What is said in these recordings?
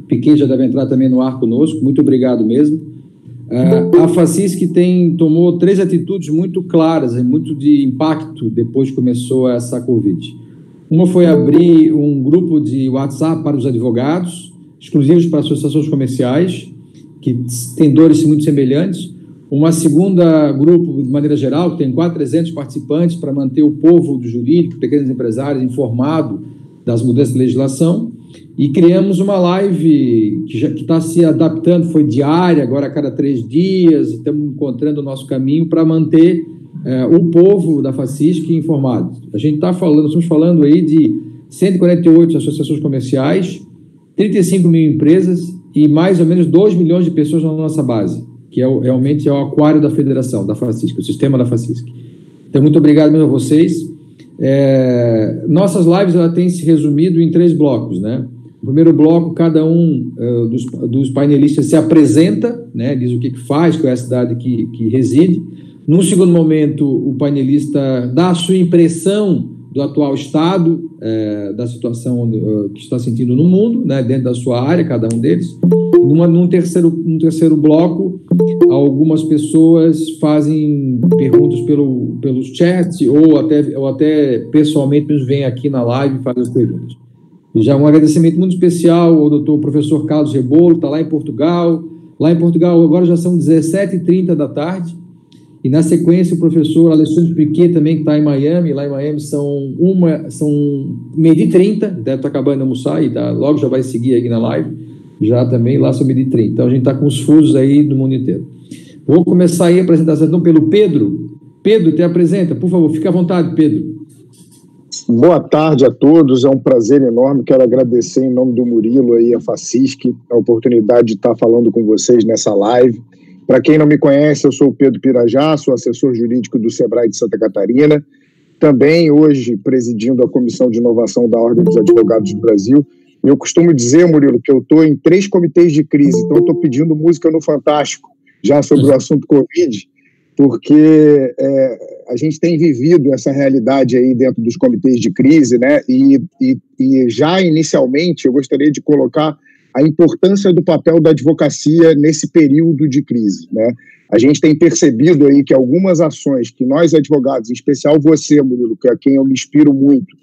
Piquet já deve entrar também no ar conosco, muito obrigado mesmo. A FACISC tomou 3 atitudes muito claras e muito de impacto depois que começou essa Covid. Uma foi abrir um grupo de WhatsApp para os advogados, exclusivos para associações comerciais, que têm dores muito semelhantes. Uma segunda grupo, de maneira geral, que tem 400 participantes para manter o povo do jurídico, pequenos empresários, informado das mudanças de legislação. E criamos uma live que está se adaptando, foi diária, agora a cada 3 dias, e estamos encontrando o nosso caminho para manter o povo da FACISC informado. A gente estamos falando aí de 148 associações comerciais, 35 mil empresas e mais ou menos 2 milhões de pessoas na nossa base, que realmente é o aquário da federação, da FACISC, o sistema da FACISC. Então, muito obrigado mesmo a vocês. Nossas lives têm se resumido em 3 blocos, né? No primeiro bloco, cada um dos painelistas se apresenta, né, diz o que faz, qual é a cidade que reside. No segundo momento, o painelista dá a sua impressão do atual estado, da situação que está sentindo no mundo, né, dentro da sua área, cada um deles. Num terceiro bloco, algumas pessoas fazem perguntas pelos chats ou até pessoalmente nos vêm aqui na live e fazem as perguntas. Já um agradecimento muito especial ao doutor professor Carlos Rebolo, está lá em Portugal. Lá em Portugal agora já são 17h30 da tarde. E na sequência o professor Alexandre Piquet também, que está em Miami. Lá em Miami são 12h30, deve estar acabando de almoçar e logo já vai seguir aqui na live. Já também lá são 12h30. Então a gente está com os fusos aí do mundo inteiro. Vou começar aí a apresentação então pelo Pedro. Pedro, te apresenta, por favor, fica à vontade, Pedro. Boa tarde a todos, é um prazer enorme, quero agradecer em nome do Murilo aí a FACISC, a oportunidade de estar falando com vocês nessa live. Para quem não me conhece, eu sou o Pedro Pirajá, sou assessor jurídico do Sebrae de Santa Catarina, também hoje presidindo a Comissão de Inovação da Ordem dos Advogados do Brasil. Eu costumo dizer, Murilo, que eu estou em 3 comitês de crise, então eu estou pedindo música no Fantástico, já sobre o assunto Covid, porque a gente tem vivido essa realidade aí dentro dos comitês de crise, né? E já inicialmente eu gostaria de colocar a importância do papel da advocacia nesse período de crise, né? A gente tem percebido aí que algumas ações que nós advogados, em especial você, Murilo, que é a quem eu me inspiro muito,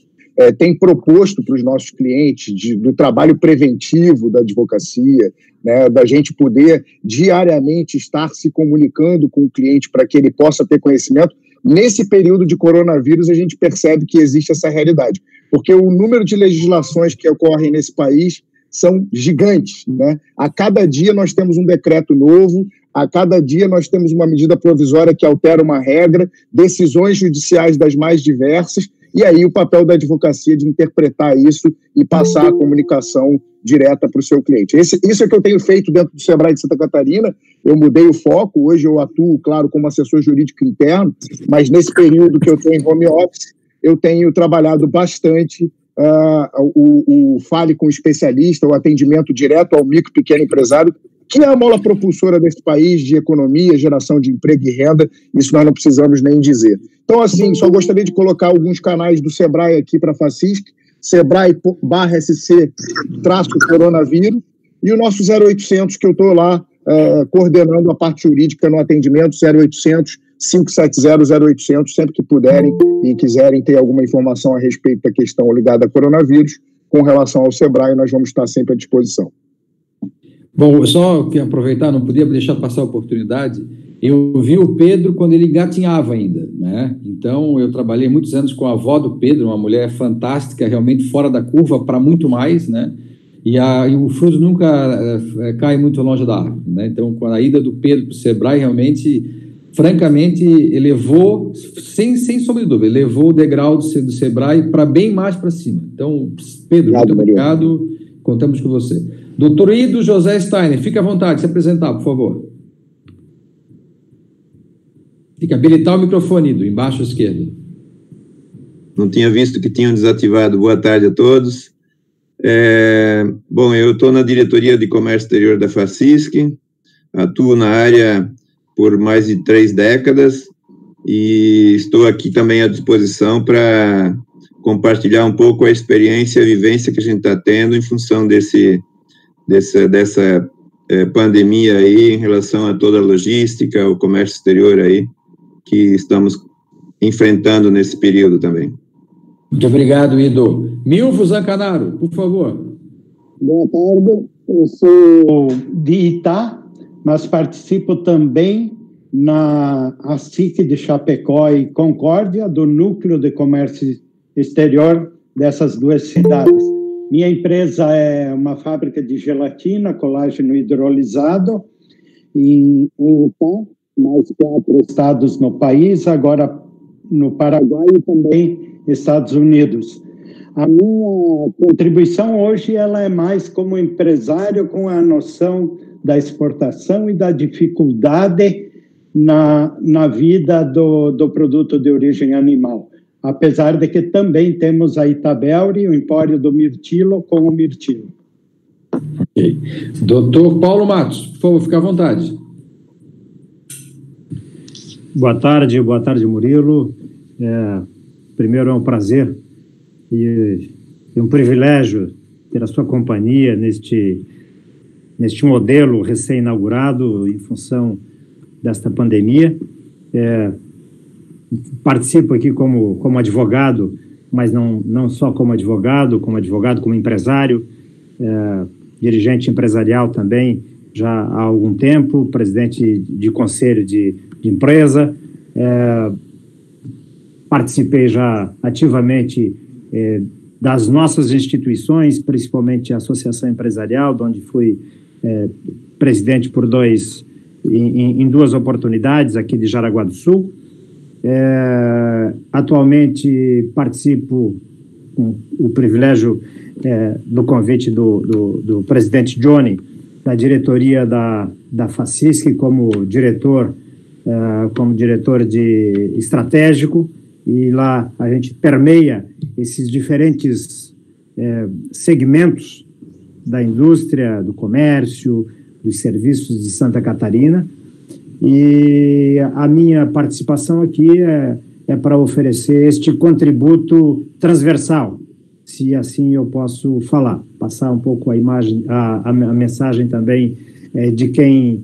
tem proposto para os nossos clientes do trabalho preventivo da advocacia, né, da gente poder diariamente estar se comunicando com o cliente para que ele possa ter conhecimento. Nesse período de coronavírus, a gente percebe que existe essa realidade, porque o número de legislações que ocorrem nesse país são gigantes, né? A cada dia nós temos um decreto novo, a cada dia nós temos uma medida provisória que altera uma regra, decisões judiciais das mais diversas, e aí o papel da advocacia de interpretar isso e passar a comunicação direta para o seu cliente. Isso é que eu tenho feito dentro do Sebrae de Santa Catarina. Eu mudei o foco, hoje eu atuo, claro, como assessor jurídico interno, mas nesse período que eu estou em home office, eu tenho trabalhado bastante o Fale com o Especialista, o atendimento direto ao micro e pequeno empresário, que é a mola propulsora desse país de economia, geração de emprego e renda, isso nós não precisamos nem dizer. Então, assim, só gostaria de colocar alguns canais do Sebrae aqui para a FACISC, Sebrae/SC-coronavírus, e o nosso 0800, que eu estou lá coordenando a parte jurídica no atendimento, 0800 570 0800, sempre que puderem e quiserem ter alguma informação a respeito da questão ligada a coronavírus, com relação ao Sebrae, nós vamos estar sempre à disposição. Bom, eu só queria aproveitar, não podia deixar passar a oportunidade. Eu vi o Pedro quando ele gatinhava ainda, né? Então, eu trabalhei muitos anos com a avó do Pedro, uma mulher fantástica, realmente fora da curva para muito mais, né? E o fruto nunca cai muito longe da árvore, né? Então, com a ida do Pedro para o Sebrae, realmente, francamente, elevou, sem sombra de dúvida, elevou o degrau do Sebrae para bem mais para cima. Então, Pedro, muito obrigado, contamos com você. Doutor Ido José Steiner, fique à vontade, se apresentar, por favor. Tem que habilitar o microfone, Ido, embaixo à esquerda. Não tinha visto que tinham desativado. Boa tarde a todos. Bom, eu estou na diretoria de comércio exterior da FACISC, atuo na área por mais de 3 décadas e estou aqui também à disposição para compartilhar um pouco a experiência e a vivência que a gente está tendo em função desse dessa pandemia aí, em relação a toda a logística, o comércio exterior aí, que estamos enfrentando nesse período também. Muito obrigado, Ido. Milvo Zancanaro, por favor. Boa tarde, eu sou de Itá, mas participo também na ASIC de Chapecó e Concórdia, do Núcleo de Comércio Exterior dessas duas cidades. Minha empresa é uma fábrica de gelatina, colágeno hidrolisado, em Itá, mais 4 estados no país, agora no Paraguai e também Estados Unidos. A minha contribuição hoje ela é mais como empresário, com a noção da exportação e da dificuldade na vida do produto de origem animal. Apesar de que também temos a Itabelri, o Empório do Mirtilo, com o Mirtilo. Ok. Doutor Paulo Matos, por favor, fique à vontade. Boa tarde, Murilo. Primeiro é um prazer e um privilégio ter a sua companhia neste modelo recém-inaugurado em função desta pandemia. Participo aqui como advogado, mas não só como advogado, como empresário, dirigente empresarial também já há algum tempo, presidente de conselho de empresa. Participei já ativamente das nossas instituições, principalmente a Associação Empresarial, onde fui presidente em 2 oportunidades aqui de Jaraguá do Sul. Atualmente participo com o privilégio do convite do presidente Johnny, da diretoria da FACISC como diretor de estratégico, e lá a gente permeia esses diferentes segmentos da indústria, do comércio, dos serviços de Santa Catarina, e a minha participação aqui é para oferecer este contributo transversal, se assim eu posso falar, passar um pouco a mensagem também de quem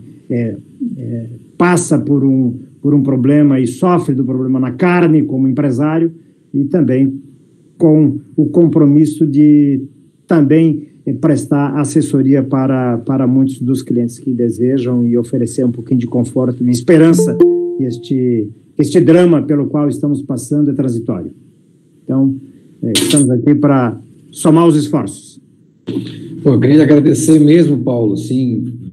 passa por um problema e sofre do problema na carne como empresário, e também com o compromisso de também prestar assessoria para muitos dos clientes que desejam e oferecer um pouquinho de conforto e esperança. Este drama pelo qual estamos passando é transitório. Então, estamos aqui para somar os esforços. Eu queria agradecer mesmo, Paulo, sim,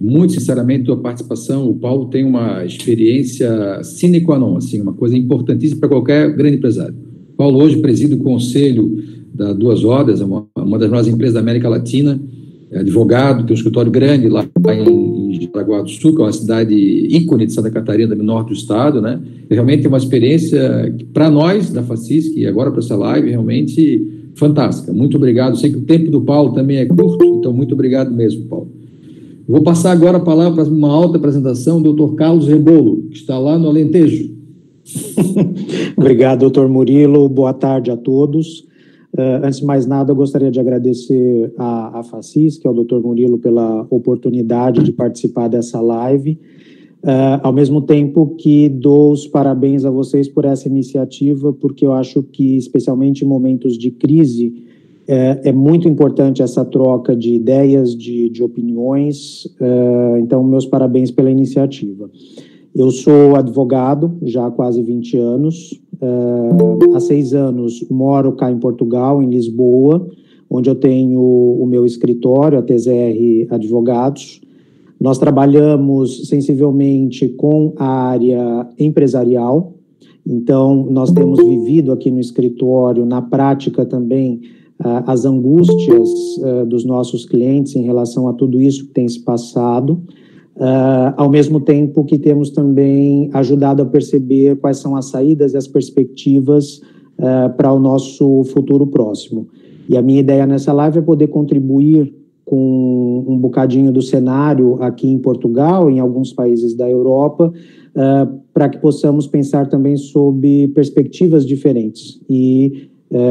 muito sinceramente, a tua participação. O Paulo tem uma experiência sine qua non, assim, uma coisa importantíssima para qualquer grande empresário. Paulo hoje preside o conselho da Duas Rodas, uma das maiores empresas da América Latina, é advogado, tem um escritório grande lá em Jaraguá do Sul, que é uma cidade ícone de Santa Catarina, do norte do estado, né? Realmente é uma experiência que, para nós, da FACISC, e agora para essa live, realmente fantástica. Muito obrigado. Sei que o tempo do Paulo também é curto, então muito obrigado mesmo, Paulo. Vou passar agora a palavra para uma alta apresentação do Dr. Carlos Rebolo, que está lá no Alentejo. Obrigado, doutor Murilo. Boa tarde a todos. Antes de mais nada, eu gostaria de agradecer à FACISC, ao doutor Murilo, pela oportunidade de participar dessa live. Ao mesmo tempo que dou os parabéns a vocês por essa iniciativa, porque eu acho que, especialmente em momentos de crise, é muito importante essa troca de ideias, de opiniões. Então, meus parabéns pela iniciativa. Eu sou advogado já há quase 20 anos. Há 6 anos moro cá em Portugal, em Lisboa, onde eu tenho o meu escritório, a TZR Advogados. Nós trabalhamos sensivelmente com a área empresarial, então nós temos vivido aqui no escritório, na prática também, as angústias dos nossos clientes em relação a tudo isso que tem se passado, ao mesmo tempo que temos também ajudado a perceber quais são as saídas e as perspectivas para o nosso futuro próximo. E a minha ideia nessa live é poder contribuir com um bocadinho do cenário aqui em Portugal, em alguns países da Europa, para que possamos pensar também sobre perspectivas diferentes e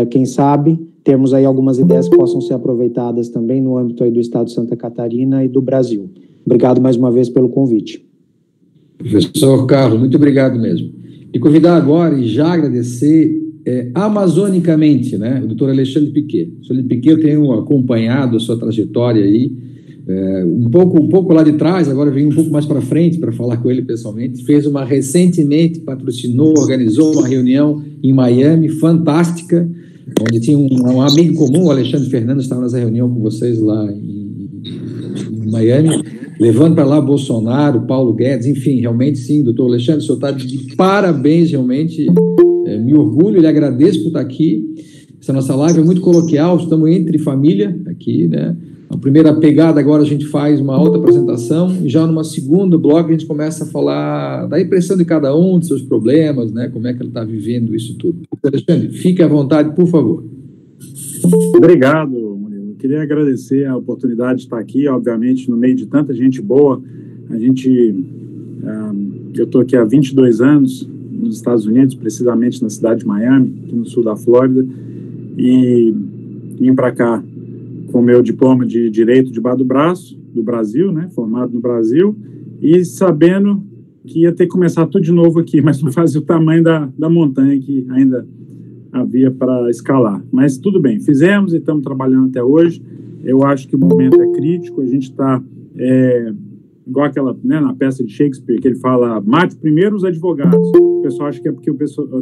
quem sabe, temos aí algumas ideias que possam ser aproveitadas também no âmbito aí do Estado de Santa Catarina e do Brasil. Obrigado mais uma vez pelo convite. Professor Carlos, muito obrigado mesmo. E convidar agora e já agradecer amazonicamente, né, o doutor Alexandre Piquet. O Alexandre Piquet, eu tenho acompanhado a sua trajetória aí, um pouco lá de trás, agora vem um pouco mais para frente para falar com ele pessoalmente. Recentemente patrocinou, organizou uma reunião em Miami, fantástica, onde tinha um amigo comum, o Alexandre Fernandes, estava nessa reunião com vocês lá em Miami, levando para lá Bolsonaro, Paulo Guedes, enfim, realmente sim, doutor Alexandre, o senhor está de parabéns, realmente, me orgulho, lhe agradeço por estar aqui. Essa nossa live é muito coloquial, estamos entre família aqui, né? A primeira pegada agora a gente faz uma outra apresentação e já numa segunda bloco a gente começa a falar da impressão de cada um, de seus problemas, né? Como é que ele está vivendo isso tudo. Alexandre, fique à vontade, por favor. Obrigado, Murilo. Eu queria agradecer a oportunidade de estar aqui, obviamente, no meio de tanta gente boa. Eu estou aqui há 22 anos nos Estados Unidos, precisamente na cidade de Miami, aqui no sul da Flórida, e vim para cá com meu diploma de Direito debaixo do braço, do Brasil, né, formado no Brasil, e sabendo que ia ter que começar tudo de novo aqui, mas não fazia o tamanho da montanha que ainda havia para escalar. Mas tudo bem, fizemos e estamos trabalhando até hoje. Eu acho que o momento é crítico, a gente está, igual aquela, né, na peça de Shakespeare, que ele fala, mate primeiro os advogados. O pessoal acha que é porque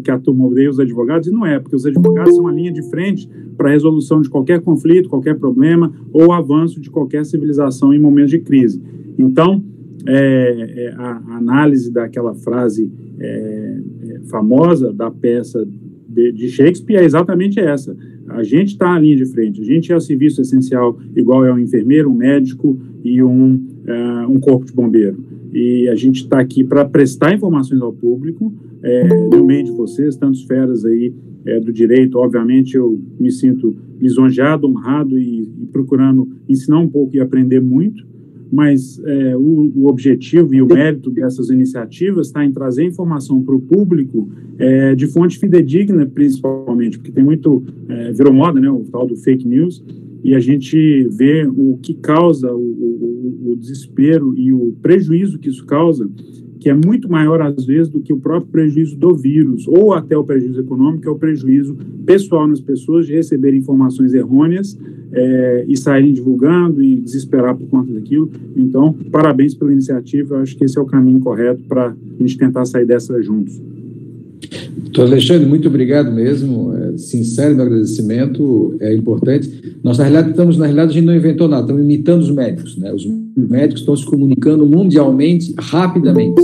que a turma odeia os advogados, e não é, porque os advogados são a linha de frente para a resolução de qualquer conflito, qualquer problema, ou avanço de qualquer civilização em momentos de crise. Então, a análise daquela frase famosa da peça de Shakespeare é exatamente essa. A gente está na linha de frente, a gente é o serviço essencial, igual é um enfermeiro, um médico e um corpo de bombeiro. E a gente está aqui para prestar informações ao público, no meio de vocês, tantos feras aí do direito. Obviamente, eu me sinto lisonjeado, honrado e procurando ensinar um pouco e aprender muito, mas o objetivo e o mérito dessas iniciativas está em trazer informação para o público de fonte fidedigna, principalmente, porque tem muito, virou moda, né, o tal do fake news, e a gente vê o que causa o desespero e o prejuízo que isso causa, que é muito maior, às vezes, do que o próprio prejuízo do vírus, ou até o prejuízo econômico, que é o prejuízo pessoal nas pessoas de receberem informações errôneas e saírem divulgando e desesperar por conta daquilo. Então, parabéns pela iniciativa, eu acho que esse é o caminho correto para a gente tentar sair dessa juntos. Doutor Alexandre, muito obrigado mesmo, sincero meu agradecimento, é importante. Nós, na realidade, a gente não inventou nada, estamos imitando os médicos, né? Os médicos estão se comunicando mundialmente, rapidamente,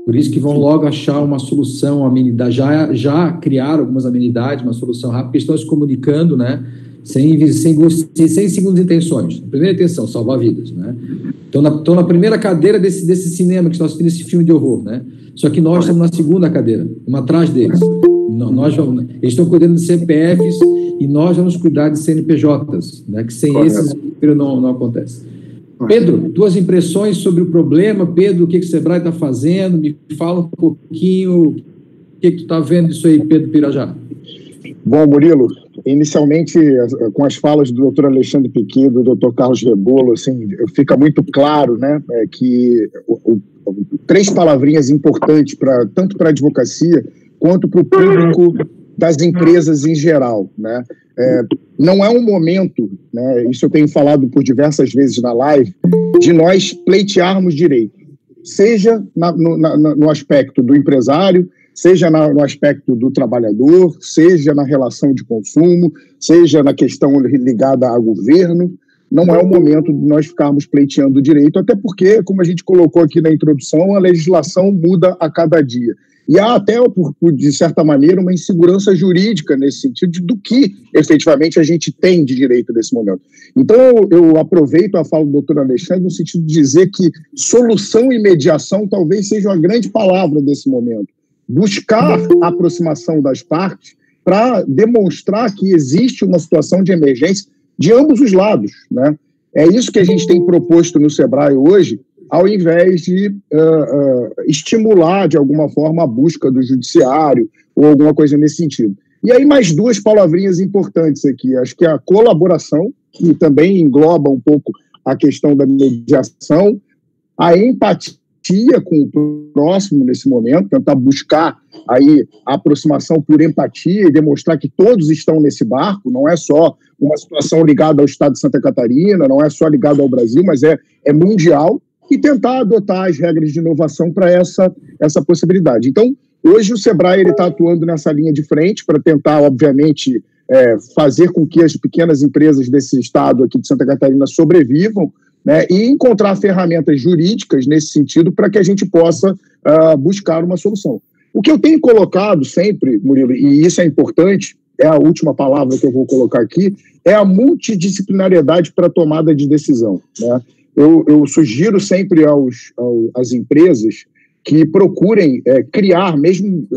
por isso que vão logo achar uma solução, amenidade, já criaram algumas amenidades, uma solução rápida, porque estão se comunicando, né? Sem segundas intenções. A primeira intenção, salvar vidas, né? Estão na primeira cadeira desse cinema que está assistindo esse filme de horror, né? Só que nós estamos na segunda cadeira, uma atrás deles. Eles estão cuidando de CPFs e nós vamos cuidar de CNPJs, né? Que sem esses não acontece. Pedro, tuas impressões sobre o problema. Pedro, o que o Sebrae está fazendo? Me fala um pouquinho o que tu está vendo disso aí, Pedro Pirajá. Bom, Murilo, inicialmente, com as falas do doutor Alexandre Piquet e do doutor Carlos Rebolo, assim, fica muito claro, né, que três palavrinhas importantes tanto para a advocacia quanto para o público das empresas em geral, né? Não é um momento, né, isso eu tenho falado por diversas vezes na live, de nós pleitearmos direito, seja no aspecto do empresário, seja no aspecto do trabalhador, seja na relação de consumo, seja na questão ligada a governo. Não é o momento de nós ficarmos pleiteando o direito, até porque, como a gente colocou aqui na introdução, a legislação muda a cada dia. E há até, de certa maneira, uma insegurança jurídica nesse sentido do que, efetivamente, a gente tem de direito nesse momento. Então, eu aproveito a fala do doutor Alexandre no sentido de dizer que solução e mediação talvez seja uma grande palavra desse momento. Buscar a aproximação das partes para demonstrar que existe uma situação de emergência de ambos os lados, né? É isso que a gente tem proposto no Sebrae hoje, ao invés de estimular, de alguma forma, a busca do judiciário ou alguma coisa nesse sentido. E aí mais duas palavrinhas importantes aqui, acho que é a colaboração, que também engloba um pouco a questão da mediação, a empatia com o próximo nesse momento, tentar buscar aí a aproximação por empatia e demonstrar que todos estão nesse barco, não é só uma situação ligada ao estado de Santa Catarina, não é só ligada ao Brasil, mas é mundial, e tentar adotar as regras de inovação para essa possibilidade. Então, hoje o Sebrae está atuando nessa linha de frente para tentar, obviamente, fazer com que as pequenas empresas desse estado aqui de Santa Catarina sobrevivam, né, e encontrar ferramentas jurídicas nesse sentido para que a gente possa buscar uma solução. O que eu tenho colocado sempre, Murilo, e isso é importante, é a última palavra que eu vou colocar aqui, é a multidisciplinariedade para a tomada de decisão, né? Eu sugiro sempre às empresas que procurem criar, mesmo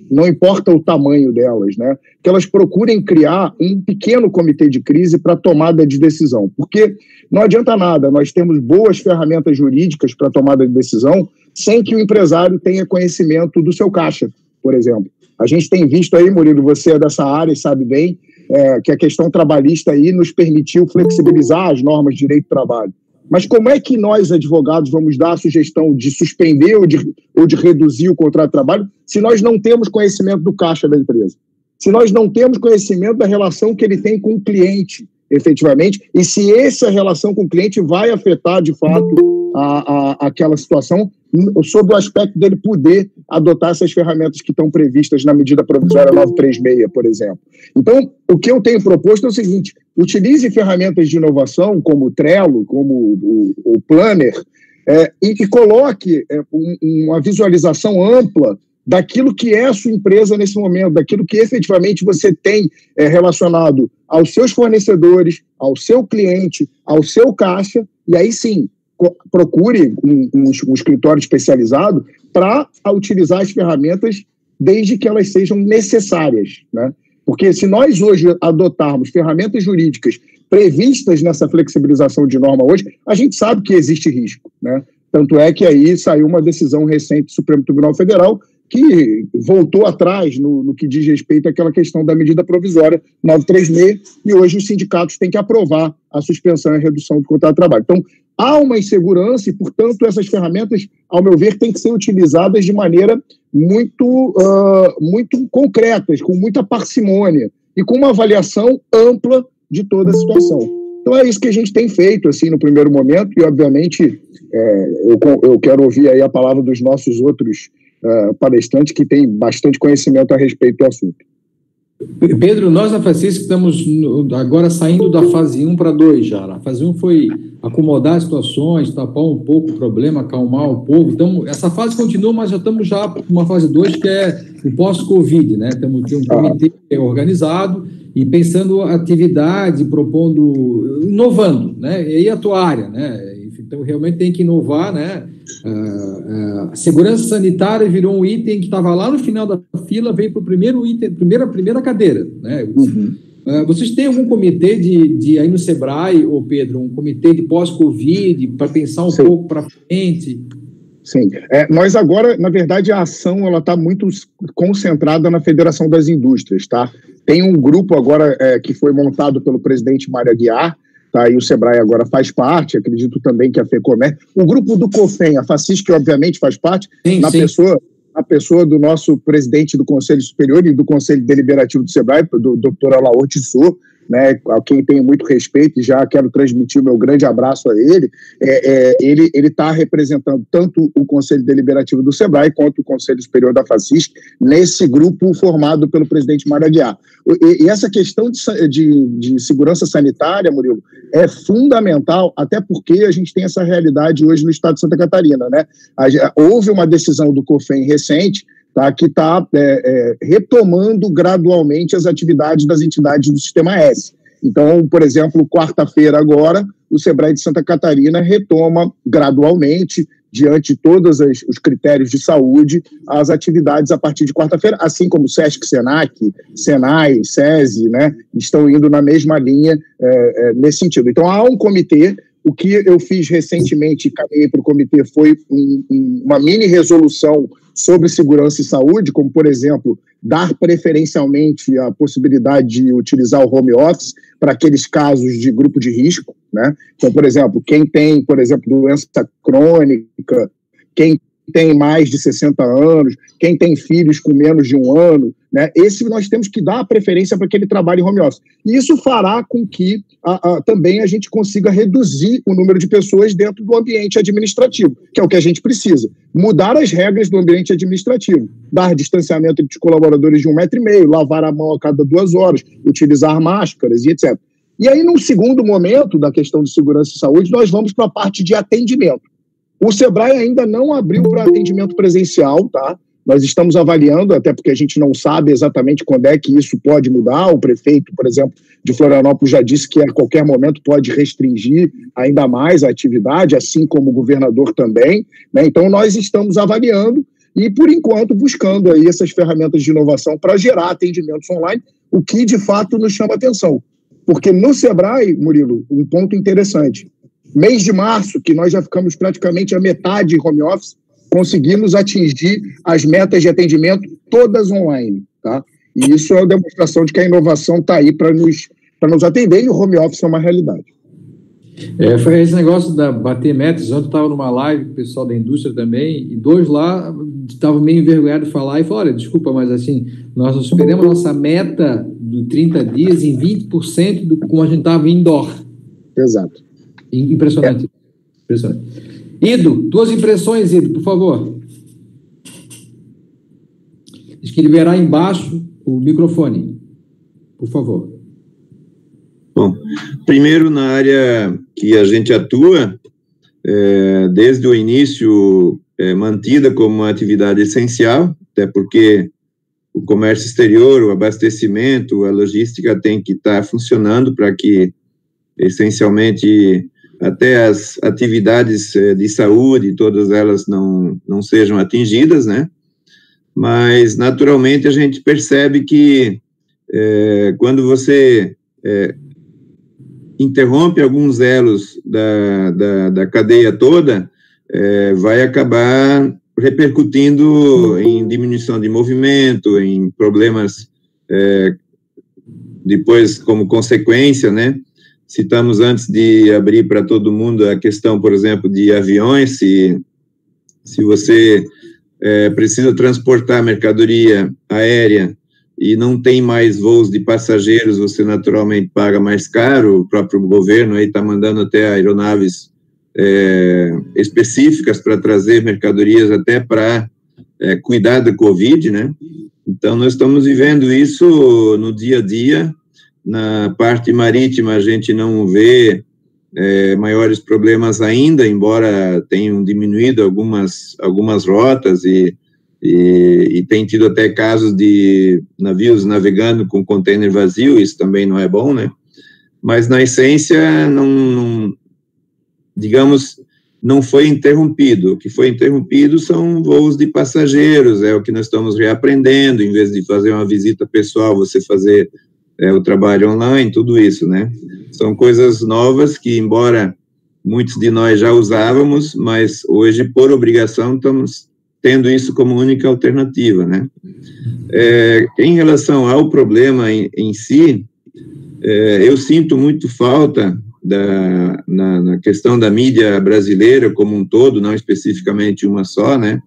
não importa o tamanho delas, né, que elas procurem criar um pequeno comitê de crise para tomada de decisão, porque não adianta nada, nós temos boas ferramentas jurídicas para tomada de decisão sem que o empresário tenha conhecimento do seu caixa, por exemplo. A gente tem visto aí, Murilo, você é dessa área e sabe bem, que a questão trabalhista aí nos permitiu flexibilizar as normas de direito do trabalho. Mas como é que nós, advogados, vamos dar a sugestão de suspender ou de reduzir o contrato de trabalho se nós não temos conhecimento do caixa da empresa? Se nós não temos conhecimento da relação que ele tem com o cliente, efetivamente, e se essa relação com o cliente vai afetar, de fato, aquela situação, sob o aspecto dele poder adotar essas ferramentas que estão previstas na medida provisória 936, por exemplo. Então, o que eu tenho proposto é o seguinte: utilize ferramentas de inovação como o Trello, como o Planner, e coloque uma visualização ampla daquilo que é a sua empresa nesse momento, daquilo que efetivamente você tem relacionado aos seus fornecedores, ao seu cliente, ao seu caixa, e aí sim, procure um escritório especializado para utilizar as ferramentas desde que elas sejam necessárias, né? Porque se nós hoje adotarmos ferramentas jurídicas previstas nessa flexibilização de norma hoje, a gente sabe que existe risco, né? Tanto é que aí saiu uma decisão recente do Supremo Tribunal Federal que voltou atrás no que diz respeito àquela questão da medida provisória 936, e hoje os sindicatos têm que aprovar a suspensão e a redução do contrato de trabalho. Então, há uma insegurança e, portanto, essas ferramentas, ao meu ver, têm que ser utilizadas de maneira muito concretas, com muita parcimônia e com uma avaliação ampla de toda a situação. Então, é isso que a gente tem feito, assim, no primeiro momento, e, obviamente, eu quero ouvir aí a palavra dos nossos outros palestrantes que têm bastante conhecimento a respeito do assunto. Pedro, nós na FACISC estamos agora saindo da fase 1 para 2 já. A fase 1 foi acomodar as situações, tapar um pouco o problema, acalmar o povo. Então, essa fase continua, mas já estamos numa fase 2, que é o pós-Covid, né? Temos um comitê organizado e pensando atividade, propondo, inovando, né? E aí a tua área, né? Então, realmente tem que inovar, né? A segurança sanitária virou um item que estava lá no final da fila, veio para o primeiro item, primeira cadeira, né? Uhum. Vocês têm algum comitê aí no Sebrae, ou Pedro, um comitê de pós-Covid, para pensar um pouco para frente? Sim. Nós agora, na verdade, a ação está muito concentrada na Federação das Indústrias, tá? Tem um grupo agora que foi montado pelo presidente Mário Aguiar, tá? E o Sebrae agora faz parte, acredito também que a FEComércio. O grupo do COFEM, a FACISC, obviamente, faz parte, a pessoa do nosso presidente do Conselho Superior e do Conselho Deliberativo do Sebrae, do Dr. Alaor Tissot, né, a quem tenho muito respeito e já quero transmitir o meu grande abraço a ele. Ele está representando tanto o Conselho Deliberativo do Sebrae quanto o Conselho Superior da FACISC nesse grupo formado pelo presidente Mário Aguiar. E essa questão de segurança sanitária, Murilo, é fundamental, até porque a gente tem essa realidade hoje no estado de Santa Catarina, né? Houve uma decisão do COFEM recente, tá, que está retomando gradualmente as atividades das entidades do Sistema S. Então, por exemplo, quarta-feira agora, o Sebrae de Santa Catarina retoma gradualmente, diante de todos os critérios de saúde, as atividades a partir de quarta-feira, assim como o SESC, SENAC, SENAI, SESI, né, estão indo na mesma linha nesse sentido. Então, há um comitê. O que eu fiz recentemente e caminhei para o comitê foi uma mini resolução sobre segurança e saúde, como, por exemplo, dar preferencialmente a possibilidade de utilizar o home office para aqueles casos de grupo de risco, né? Então, por exemplo, quem tem, por exemplo, doença crônica, quem tem mais de 60 anos, quem tem filhos com menos de 1 ano, né? Esse nós temos que dar a preferência para que ele trabalhe em home office. E isso fará com que também a gente consiga reduzir o número de pessoas dentro do ambiente administrativo, que é o que a gente precisa. Mudar as regras do ambiente administrativo, dar distanciamento entre os colaboradores de 1,5 metro, lavar a mão a cada 2 horas, utilizar máscaras e etc. E aí, num segundo momento da questão de segurança e saúde, nós vamos para a parte de atendimento. O Sebrae ainda não abriu para atendimento presencial, tá? Nós estamos avaliando, até porque a gente não sabe exatamente quando é que isso pode mudar. O prefeito, por exemplo, de Florianópolis já disse que a qualquer momento pode restringir ainda mais a atividade, assim como o governador também, né? Então, nós estamos avaliando e, por enquanto, buscando aí essas ferramentas de inovação para gerar atendimentos online, o que, de fato, nos chama atenção. Porque no Sebrae, Murilo, um ponto interessante, mês de março, que nós já ficamos praticamente a metade em home office, conseguimos atingir as metas de atendimento todas online, tá? E isso é uma demonstração de que a inovação está aí para nos atender e o home office é uma realidade. Foi esse negócio da bater metas. Ontem eu estava numa live com o pessoal da indústria também, e 2 lá estavam meio envergonhados de falar e falaram, olha, desculpa, mas assim, nós superamos nossa meta de 30 dias em 20% do como a gente estava indoor. Exato. Impressionante. Impressionante. Ido, tuas impressões, Ido, por favor. Escreverá embaixo o microfone, por favor. Bom, primeiro na área que a gente atua, desde o início mantida como uma atividade essencial, até porque o comércio exterior, o abastecimento, a logística tem que estar funcionando para que, essencialmente, até as atividades de saúde, todas elas não sejam atingidas, né? Mas, naturalmente, a gente percebe que quando você interrompe alguns elos da cadeia toda, vai acabar repercutindo em diminuição de movimento, em problemas depois como consequência, né? Citamos antes de abrir para todo mundo a questão, por exemplo, de aviões. Se você precisa transportar mercadoria aérea e não tem mais voos de passageiros, você naturalmente paga mais caro. O próprio governo aí está mandando até aeronaves específicas para trazer mercadorias até para cuidar da Covid, né? Então, nós estamos vivendo isso no dia a dia. Na parte marítima, a gente não vê maiores problemas ainda, embora tenham diminuído algumas rotas e tem tido até casos de navios navegando com container vazio. Isso também não é bom, né? Mas, na essência, digamos, não foi interrompido. O que foi interrompido são voos de passageiros, é o que nós estamos reaprendendo. Em vez de fazer uma visita pessoal, você fazer o trabalho online, tudo isso, né? São coisas novas que, embora muitos de nós já usávamos, mas hoje, por obrigação, estamos tendo isso como única alternativa, né? Em relação ao problema em si, eu sinto muito falta na questão da mídia brasileira como um todo, não especificamente uma só, né?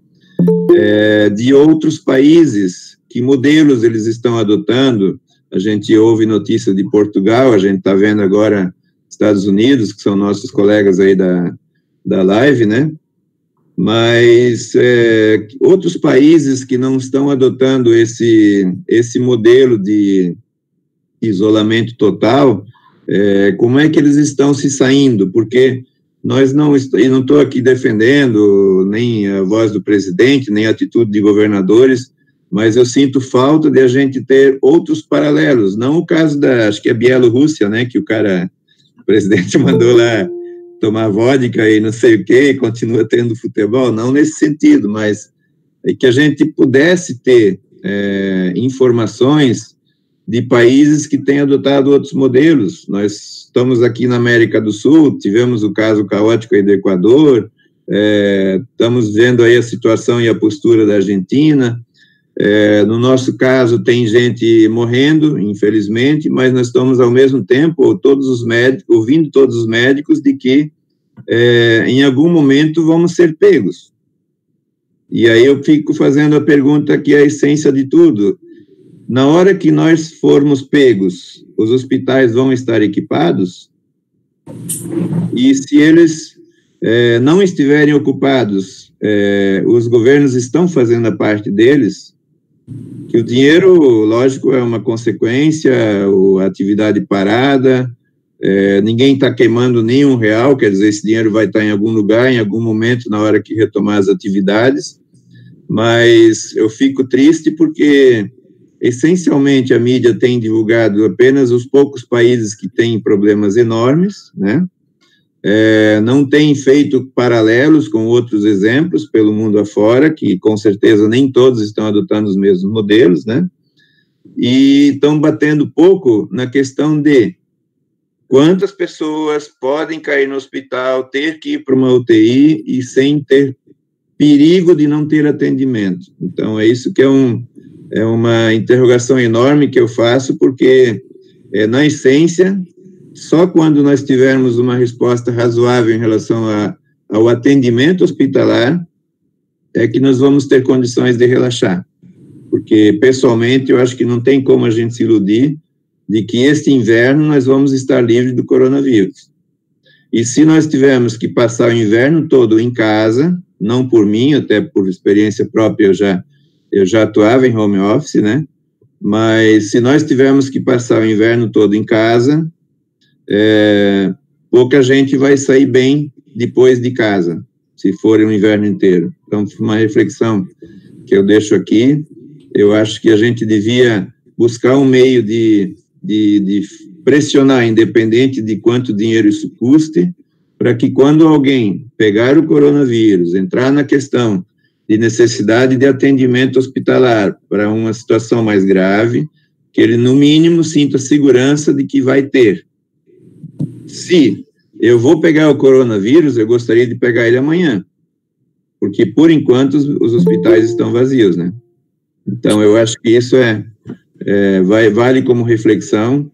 De outros países, que modelos eles estão adotando. A gente ouve notícia de Portugal, a gente está vendo agora Estados Unidos, que são nossos colegas aí da live, né? Mas outros países que não estão adotando esse modelo de isolamento total, como é que eles estão se saindo? Porque nós não estou aqui defendendo nem a voz do presidente, nem a atitude de governadores, mas eu sinto falta de a gente ter outros paralelos, não o caso acho que é Bielorrússia, né, que o presidente mandou lá tomar vodka e não sei o quê, e continua tendo futebol, não nesse sentido, mas que a gente pudesse ter informações de países que têm adotado outros modelos. Nós estamos aqui na América do Sul, tivemos o caso caótico aí do Equador, Estamos vendo aí a situação e a postura da Argentina. No nosso caso, tem gente morrendo, infelizmente, mas nós estamos, ao mesmo tempo, ouvindo todos os médicos de que, em algum momento, vamos ser pegos. E aí eu fico fazendo a pergunta que é a essência de tudo. Na hora que nós formos pegos, os hospitais vão estar equipados? E se eles não estiverem ocupados, os governos estão fazendo a parte deles? Que o dinheiro, lógico, é uma consequência, a atividade parada, ninguém está queimando nenhum real, quer dizer, esse dinheiro vai estar em algum lugar, em algum momento, na hora que retomar as atividades, mas eu fico triste porque, essencialmente, a mídia tem divulgado apenas os poucos países que têm problemas enormes, né? Não tem feito paralelos com outros exemplos pelo mundo afora, que com certeza nem todos estão adotando os mesmos modelos, né? E estão batendo pouco na questão de quantas pessoas podem cair no hospital, ter que ir para uma UTI e sem ter perigo de não ter atendimento. Então, é isso que é uma interrogação enorme que eu faço, porque, na essência, só quando nós tivermos uma resposta razoável em relação ao atendimento hospitalar, é que nós vamos ter condições de relaxar. Porque, pessoalmente, eu acho que não tem como a gente se iludir de que este inverno nós vamos estar livres do coronavírus. E se nós tivermos que passar o inverno todo em casa, não por mim, até por experiência própria, eu já atuava em home office, né? Mas se nós tivermos que passar o inverno todo em casa, pouca gente vai sair bem depois de casa, se for um inverno inteiro. Então, uma reflexão que eu deixo aqui, eu acho que a gente devia buscar um meio de pressionar, independente de quanto dinheiro isso custe, para que quando alguém pegar o coronavírus, entrar na questão de necessidade de atendimento hospitalar para uma situação mais grave, que ele, no mínimo, sinta segurança de que vai ter. Se eu vou pegar o coronavírus, eu gostaria de pegar ele amanhã, porque, por enquanto, os hospitais estão vazios, né? Então, eu acho que isso vale como reflexão,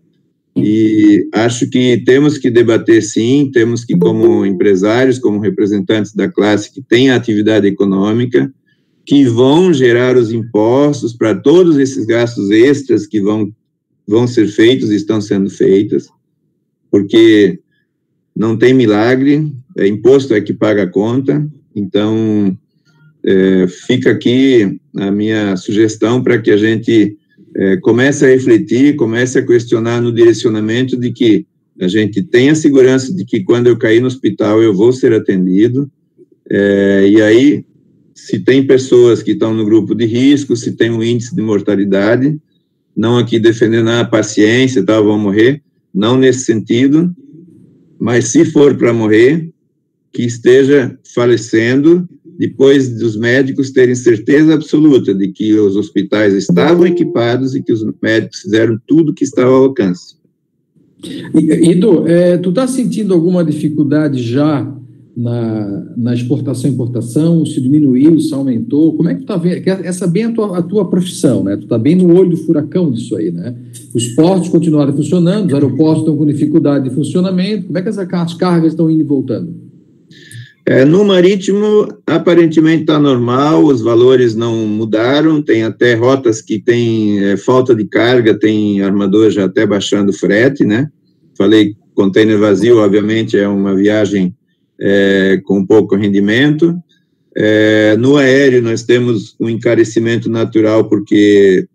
e acho que temos que debater, sim, temos que, como empresários, como representantes da classe que tem a atividade econômica, que vão gerar os impostos para todos esses gastos extras que vão ser feitos e estão sendo feitos, porque não tem milagre, imposto é que paga a conta. Então, fica aqui a minha sugestão para que a gente comece a refletir, comece a questionar no direcionamento de que a gente tenha segurança de que quando eu cair no hospital eu vou ser atendido, e aí, se tem pessoas que estão no grupo de risco, se tem um índice de mortalidade, não aqui defendendo a paciência, tal, vão morrer, não nesse sentido, mas se for para morrer, que esteja falecendo depois dos médicos terem certeza absoluta de que os hospitais estavam equipados e que os médicos fizeram tudo que estava ao alcance. Ido, tu está sentindo alguma dificuldade já na exportação e importação? Se diminuiu, se aumentou? Como é que tu está vendo? Essa é bem a tua profissão, né? Tu está bem no olho do furacão disso aí, né? Os portos continuaram funcionando, os aeroportos estão com dificuldade de funcionamento. Como é que as cargas estão indo e voltando? No marítimo, aparentemente está normal, os valores não mudaram, tem até rotas que tem falta de carga, tem armador já até baixando frete, né? Falei, container vazio, obviamente, é uma viagem com pouco rendimento. No aéreo, nós temos um encarecimento natural, porque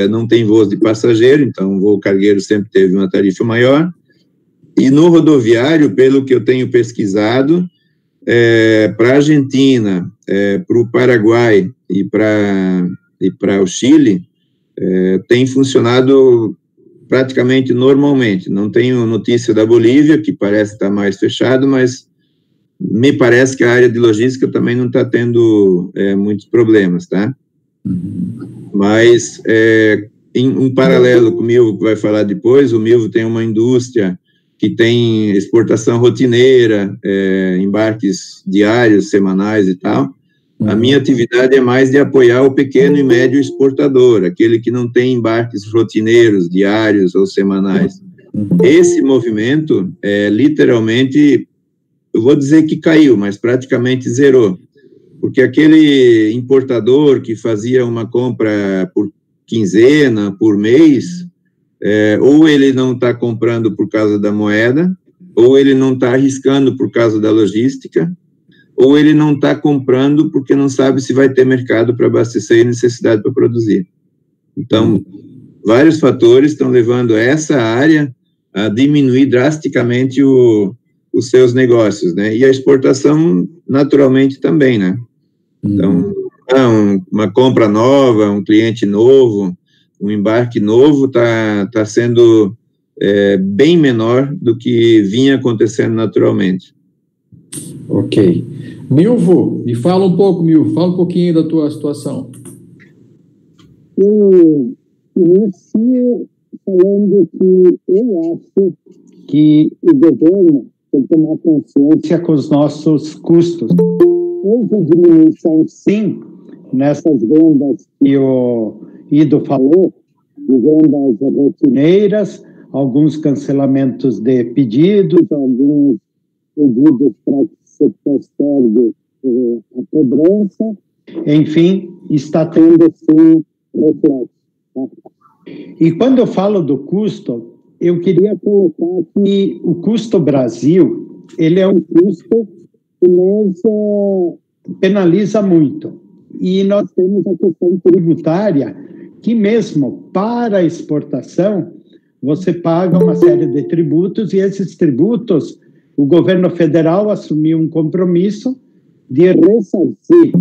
não tem voos de passageiro, então o voo cargueiro sempre teve uma tarifa maior. E no rodoviário, pelo que eu tenho pesquisado, para a Argentina, para o Paraguai e para o Chile, tem funcionado praticamente normalmente. Não tenho notícia da Bolívia, que parece estar mais fechado, mas me parece que a área de logística também não está tendo muitos problemas, tá? Mas, em um paralelo com o Milvo, que vai falar depois, o Milvo tem uma indústria que tem exportação rotineira, embarques diários, semanais e tal. A minha atividade é mais de apoiar o pequeno e médio exportador, aquele que não tem embarques rotineiros, diários ou semanais. Esse movimento, literalmente, eu vou dizer que caiu, mas praticamente zerou. Porque aquele importador que fazia uma compra por quinzena, por mês, ou ele não está comprando por causa da moeda, ou ele não está arriscando por causa da logística, ou ele não está comprando porque não sabe se vai ter mercado para abastecer e necessidade para produzir. Então, vários fatores estão levando essa área a diminuir drasticamente os seus negócios, né? E a exportação, naturalmente, também, né? Então, uma compra nova, um cliente novo, um embarque novo está sendo bem menor do que vinha acontecendo naturalmente. Ok. Milvo, me fala um pouco, Milvo, fala um pouquinho da tua situação. Eu inicio falando que eu acho que o governo tem que tomar consciência com os nossos custos. Houve diminuição, sim, nessas vendas que o Ido falou, de vendas rotineiras, alguns cancelamentos de pedidos, alguns pedidos para que se postergue a cobrança, enfim, está tendo sim reflexo. Tá? E quando eu falo do custo, eu queria colocar que o custo Brasil, ele é um custo que nos penaliza muito. E nós temos a questão tributária, que mesmo para a exportação, você paga uma série de tributos, e esses tributos, o governo federal assumiu um compromisso de ressarcir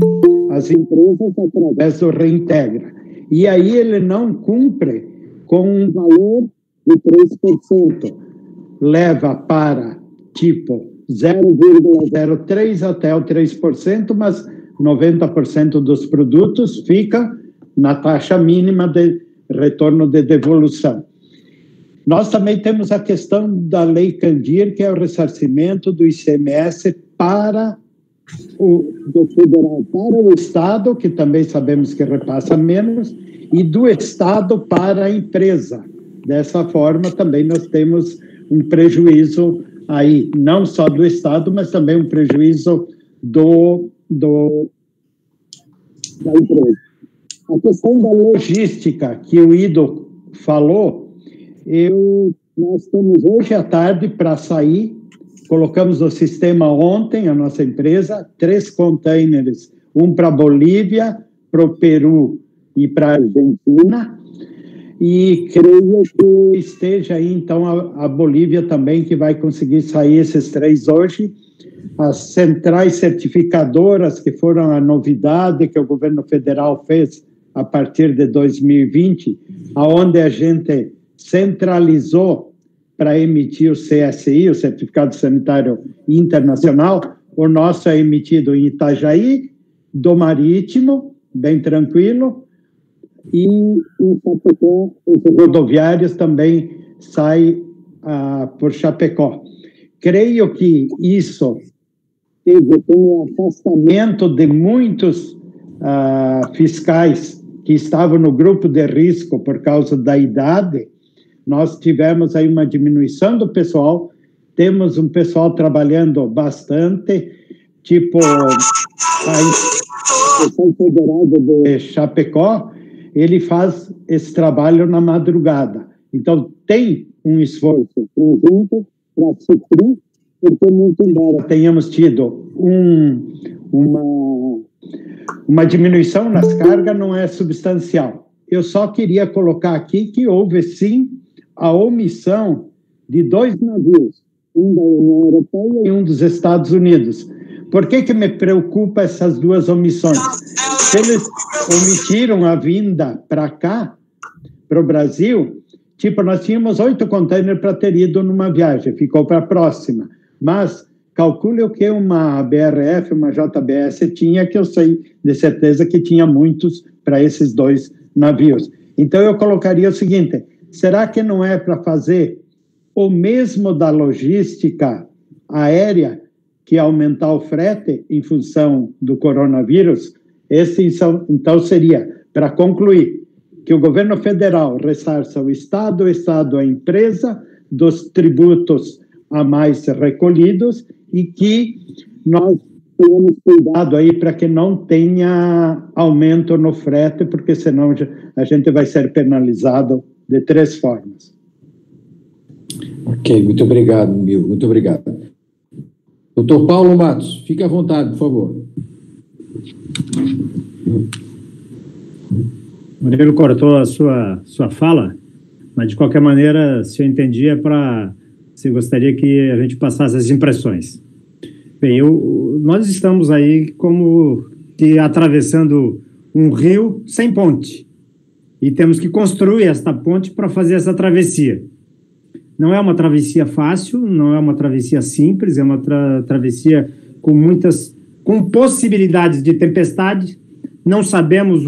as empresas através do Reintegra. E aí ele não cumpre com um valor de 3%. Leva para, tipo, 0,03% até o 3%, mas 90% dos produtos fica na taxa mínima de retorno de devolução. Nós também temos a questão da Lei Candir, que é o ressarcimento do ICMS do federal para o Estado, que também sabemos que repassa menos, e do Estado para a empresa. Dessa forma, também nós temos um prejuízo aí, não só do Estado, mas também um prejuízo da empresa. A questão da logística, que o Ido falou, nós temos hoje à tarde para sair, colocamos no sistema ontem, a nossa empresa, 3 containers, um para a Bolívia, para o Peru e para a Argentina, e creio que esteja aí, então, a Bolívia também, que vai conseguir sair esses 3 hoje. As centrais certificadoras, que foram a novidade que o governo federal fez a partir de 2020, aonde a gente centralizou para emitir o CSI, o Certificado Sanitário Internacional. O nosso é emitido em Itajaí, do Marítimo, bem tranquilo, e em Chapecó, os rodoviários também saem por Chapecó. Creio que isso teve um afastamento de muitos fiscais que estavam no grupo de risco por causa da idade. Nós tivemos aí uma diminuição do pessoal, temos um pessoal trabalhando bastante, tipo a Inspeção Federal de Chapecó, ele faz esse trabalho na madrugada. Então, tem um esforço conjunto para suprir, porque muito embora tenhamos tido uma diminuição nas cargas, não é substancial. Eu só queria colocar aqui que houve, sim, a omissão de 2 navios, um da União Europeia e um dos Estados Unidos. Por que me preocupa essas 2 omissões? Se eles omitiram a vinda para cá, para o Brasil, tipo, nós tínhamos 8 containers para ter ido numa viagem, ficou para a próxima. Mas calcule o que uma BRF, uma JBS tinha, que eu sei de certeza que tinha muitos para esses 2 navios. Então, eu colocaria o seguinte: será que não é para fazer ou mesmo da logística aérea, que aumentar o frete em função do coronavírus. Então, seria, para concluir, que o governo federal ressarça o Estado a empresa, dos tributos a mais recolhidos, e que nós tenhamos cuidado aí para que não tenha aumento no frete, porque senão a gente vai ser penalizado de 3 formas. Ok, muito obrigado, Murilo, muito obrigado. Doutor Paulo Matos, fique à vontade, por favor. O Murilo cortou a sua fala, mas de qualquer maneira, se eu entendi, você gostaria que a gente passasse as impressões. Bem, nós estamos aí como que atravessando um rio sem ponte, e temos que construir esta ponte para fazer essa travessia. Não é uma travessia fácil, não é uma travessia simples, é uma travessia com possibilidades de tempestade. Não sabemos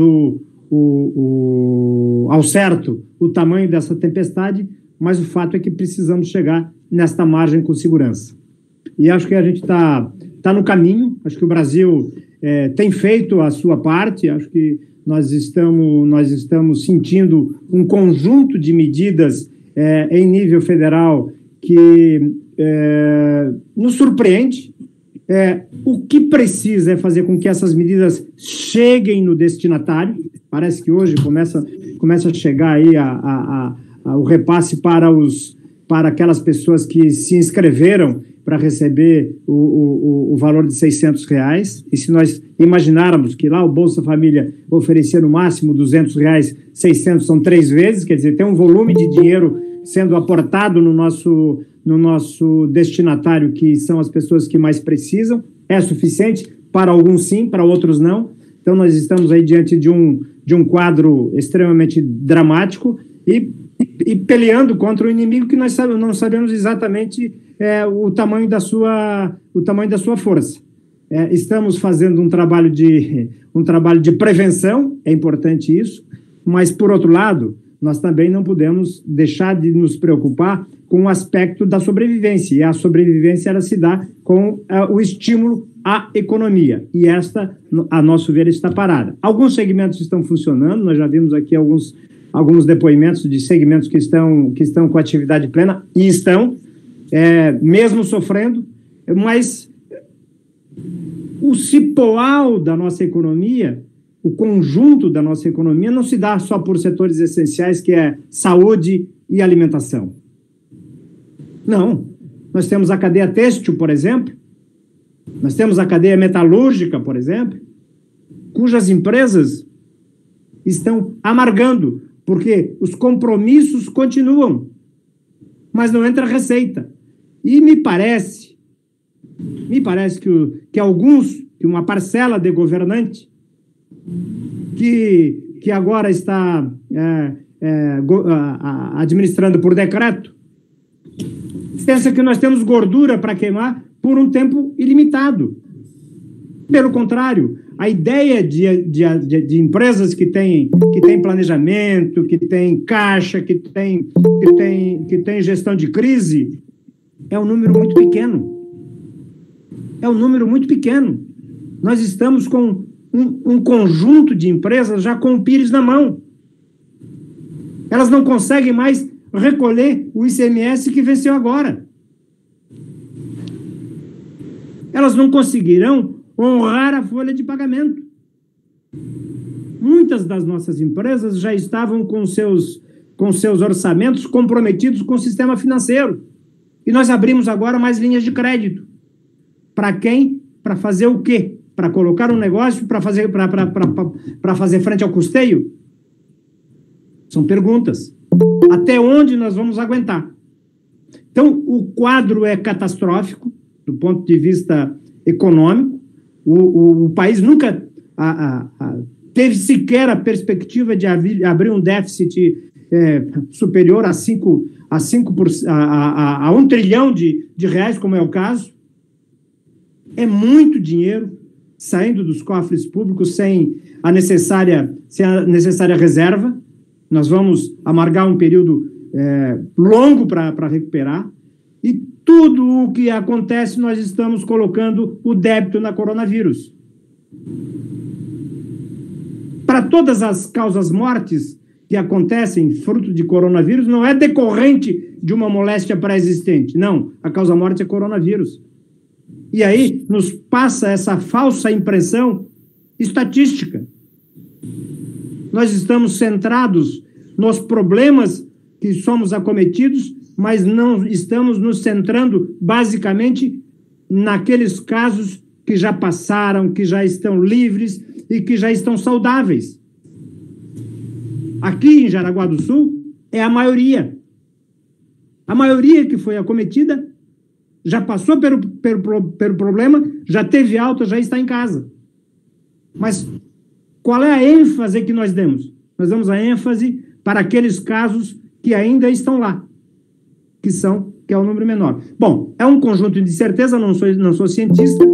ao certo o tamanho dessa tempestade, mas o fato é que precisamos chegar nesta margem com segurança. E acho que a gente está no caminho, acho que o Brasil tem feito a sua parte, acho que nós estamos sentindo um conjunto de medidas em nível federal que nos surpreende. O que precisa é fazer com que essas medidas cheguem no destinatário. Parece que hoje começa a chegar aí o repasse para aquelas pessoas que se inscreveram para receber o valor de R$600, e se nós imaginarmos que lá o Bolsa Família oferecia no máximo R$200, 600 são 3 vezes, quer dizer, tem um volume de dinheiro sendo aportado no nosso destinatário, que são as pessoas que mais precisam. É suficiente? Para alguns sim, para outros não. Então nós estamos aí diante de um quadro extremamente dramático e peleando contra um inimigo que nós não sabemos exatamente o tamanho da sua força. Estamos fazendo um trabalho de prevenção, é importante isso, mas, por outro lado, nós também não podemos deixar de nos preocupar com o aspecto da sobrevivência, e a sobrevivência ela se dá com o estímulo à economia, e esta, a nosso ver, está parada. Alguns segmentos estão funcionando, nós já vimos aqui alguns depoimentos de segmentos que estão com atividade plena, e estão, mesmo sofrendo, mas o cipoal da nossa economia, o conjunto da nossa economia, não se dá só por setores essenciais, que é saúde e alimentação. Não. Nós temos a cadeia têxtil, por exemplo, nós temos a cadeia metalúrgica, por exemplo, cujas empresas estão amargando, porque os compromissos continuam, mas não entra receita. E me parece que uma parcela de governante que agora está administrando por decreto, pensa que nós temos gordura para queimar por um tempo ilimitado. Pelo contrário, a ideia de empresas que têm planejamento, que têm caixa, que têm gestão de crise, é um número muito pequeno. É um número muito pequeno. Nós estamos com um conjunto de empresas já com o pires na mão. Elas não conseguem mais recolher o ICMS que venceu agora. Elas não conseguirão honrar a folha de pagamento. Muitas das nossas empresas já estavam com seus orçamentos comprometidos com o sistema financeiro. E nós abrimos agora mais linhas de crédito. Para quem? Para fazer o quê? Para colocar um negócio, para fazer frente ao custeio? São perguntas. Até onde nós vamos aguentar? Então, o quadro é catastrófico, do ponto de vista econômico. O país nunca teve sequer a perspectiva de abrir um déficit superior a 1 trilhão de reais, como é o caso. É muito dinheiro saindo dos cofres públicos sem a necessária reserva. Nós vamos amargar um período longo para recuperar, e tudo o que acontece, nós estamos colocando o débito na coronavírus. Para todas as causas mortes que acontecem fruto de coronavírus, não é decorrente de uma moléstia pré-existente. Não, a causa-morte é coronavírus. E aí nos passa essa falsa impressão estatística. Nós estamos centrados nos problemas que somos acometidos, mas não estamos nos centrando basicamente naqueles casos que já passaram, que já estão livres e que já estão saudáveis. Aqui em Jaraguá do Sul é a maioria. A maioria que foi acometida já passou pelo problema, já teve alta, já está em casa. Mas qual é a ênfase que nós demos? Nós damos a ênfase para aqueles casos que ainda estão lá, que é o número menor. Bom, é um conjunto de certeza, não sou cientista,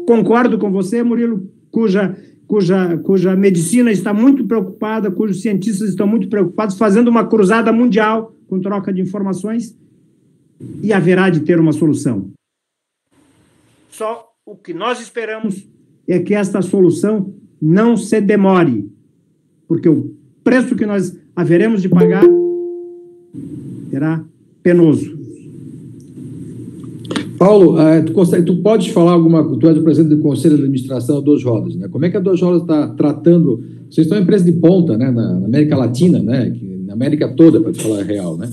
concordo com você, Murilo, cuja medicina está muito preocupada, cujos cientistas estão muito preocupados, fazendo uma cruzada mundial com troca de informações, e haverá de ter uma solução. Só o que nós esperamos é que esta solução não se demore, porque o preço que nós haveremos de pagar será penoso. Paulo, tu podes falar tu és o presidente do Conselho de Administração da Duas Rodas, né? Como é que a Duas Rodas está tratando, vocês estão uma empresa de ponta, né, na América Latina, né, na América toda, para te falar a real, né?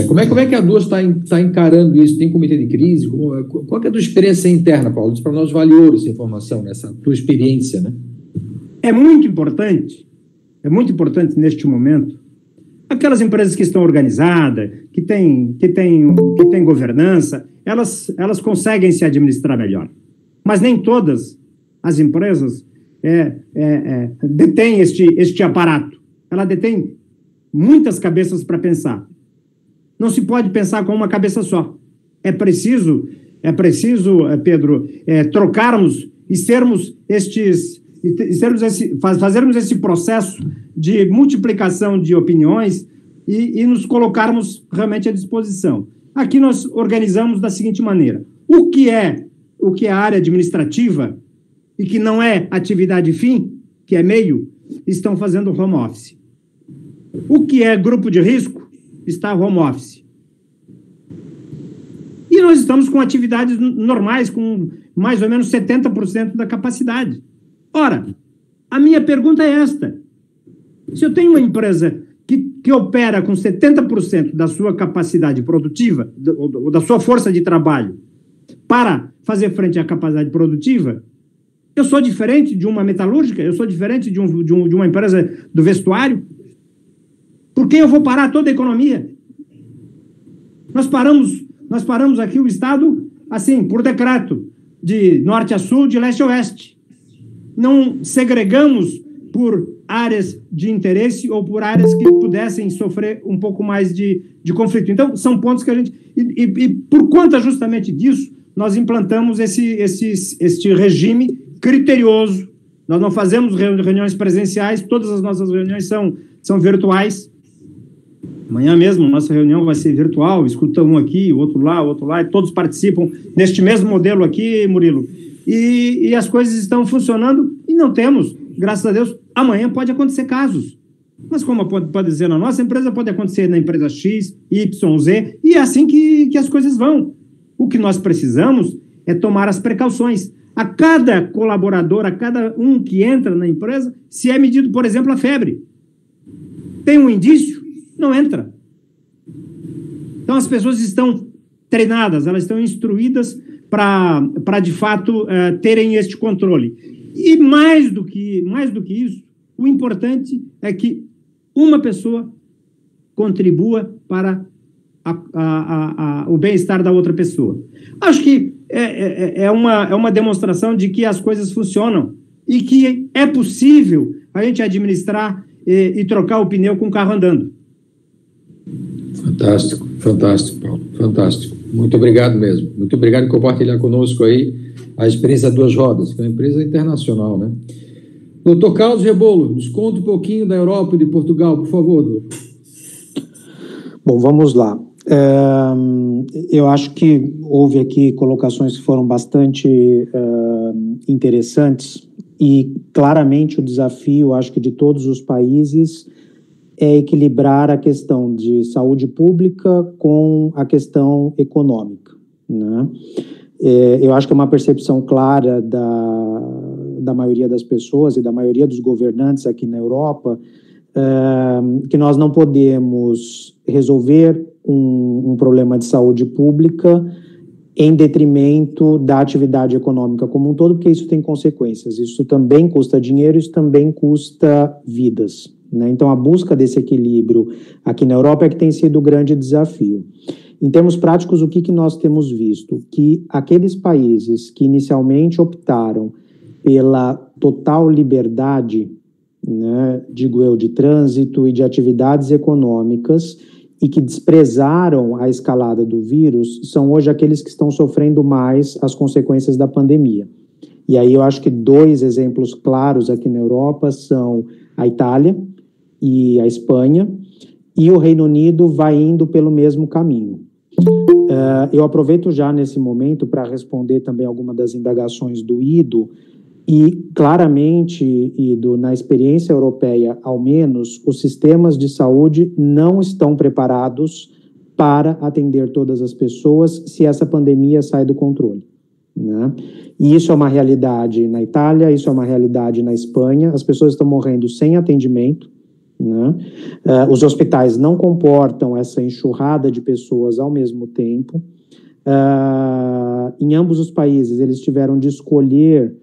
Como é que a Duas está encarando isso? Tem comitê de crise? Qual é a tua experiência interna, Paulo? Isso para nós vale ouro, essa informação, né? Essa tua experiência, né? É muito importante neste momento, aquelas empresas que estão organizadas, que têm governança, elas conseguem se administrar melhor. Mas nem todas as empresas detêm este aparato. Ela detém muitas cabeças para pensar. Não se pode pensar com uma cabeça só. É preciso, Pedro, trocarmos e fazermos esse processo de multiplicação de opiniões e nos colocarmos realmente à disposição. Aqui nós organizamos da seguinte maneira: o que é a área administrativa e que não é atividade fim, que é meio, estão fazendo home office. O que é grupo de risco está home office. E nós estamos com atividades normais, com mais ou menos 70% da capacidade. Ora, a minha pergunta é esta: se eu tenho uma empresa que opera com 70% da sua capacidade produtiva, ou da sua força de trabalho, para fazer frente à capacidade produtiva, eu sou diferente de uma metalúrgica? Eu sou diferente de uma empresa do vestuário? Por que eu vou parar toda a economia? Nós paramos aqui o Estado, assim, por decreto, de norte a sul, de leste a oeste. Não segregamos por áreas de interesse ou por áreas que pudessem sofrer um pouco mais de conflito. Então, são pontos que a gente... E por conta justamente disso, nós implantamos este regime criterioso. Nós não fazemos reuniões presenciais, todas as nossas reuniões são virtuais. Amanhã mesmo, nossa reunião vai ser virtual, escuta um aqui, o outro lá, e todos participam neste mesmo modelo aqui, Murilo. E as coisas estão funcionando e não temos, graças a Deus, amanhã pode acontecer casos. Mas como pode ser na nossa empresa, pode acontecer na empresa X, Y, Z, e é assim que as coisas vão. O que nós precisamos é tomar as precauções. A cada colaborador, a cada um que entra na empresa, se é medido, por exemplo, a febre. Tem um indício, não entra. Então, as pessoas estão treinadas, elas estão instruídas para de fato, terem este controle. E mais do que isso, o importante é que uma pessoa contribua para o bem-estar da outra pessoa. Acho que é uma demonstração de que as coisas funcionam e que é possível a gente administrar e trocar o pneu com o carro andando. Fantástico, Paulo, fantástico. Muito obrigado mesmo. Muito obrigado por compartilhar conosco aí a experiência Duas Rodas, que é uma empresa internacional, né? Doutor Carlos Rebolo, nos conta um pouquinho da Europa e de Portugal, por favor, doutor. Bom, vamos lá. Eu acho que houve aqui colocações que foram bastante interessantes e claramente o desafio, acho que de todos os países, é equilibrar a questão de saúde pública com a questão econômica, né? Eu acho que é uma percepção clara da maioria das pessoas e da maioria dos governantes aqui na Europa, que nós não podemos resolver um problema de saúde pública em detrimento da atividade econômica como um todo, porque isso tem consequências. Isso também custa dinheiro, isso também custa vidas, né? Então, a busca desse equilíbrio aqui na Europa é que tem sido o grande desafio. Em termos práticos, o que nós temos visto? Que aqueles países que inicialmente optaram pela total liberdade, né, digo eu, de trânsito e de atividades econômicas, e que desprezaram a escalada do vírus, são hoje aqueles que estão sofrendo mais as consequências da pandemia. E aí eu acho que 2 exemplos claros aqui na Europa são a Itália e a Espanha, e o Reino Unido vai indo pelo mesmo caminho. Eu aproveito já nesse momento para responder também algumas das indagações do Ido, e claramente, Ido, na experiência europeia, ao menos, os sistemas de saúde não estão preparados para atender todas as pessoas se essa pandemia sai do controle, né? E isso é uma realidade na Itália, isso é uma realidade na Espanha, as pessoas estão morrendo sem atendimento, né? Os hospitais não comportam essa enxurrada de pessoas ao mesmo tempo. Em ambos os países, eles tiveram de escolher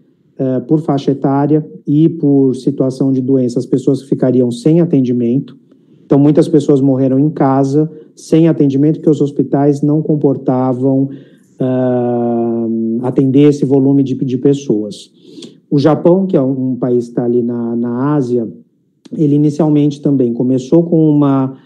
por faixa etária e por situação de doença, as pessoas que ficariam sem atendimento. Então, muitas pessoas morreram em casa, sem atendimento, porque os hospitais não comportavam atender esse volume de pessoas. O Japão, que é um país que está ali na Ásia, ele inicialmente também começou com uma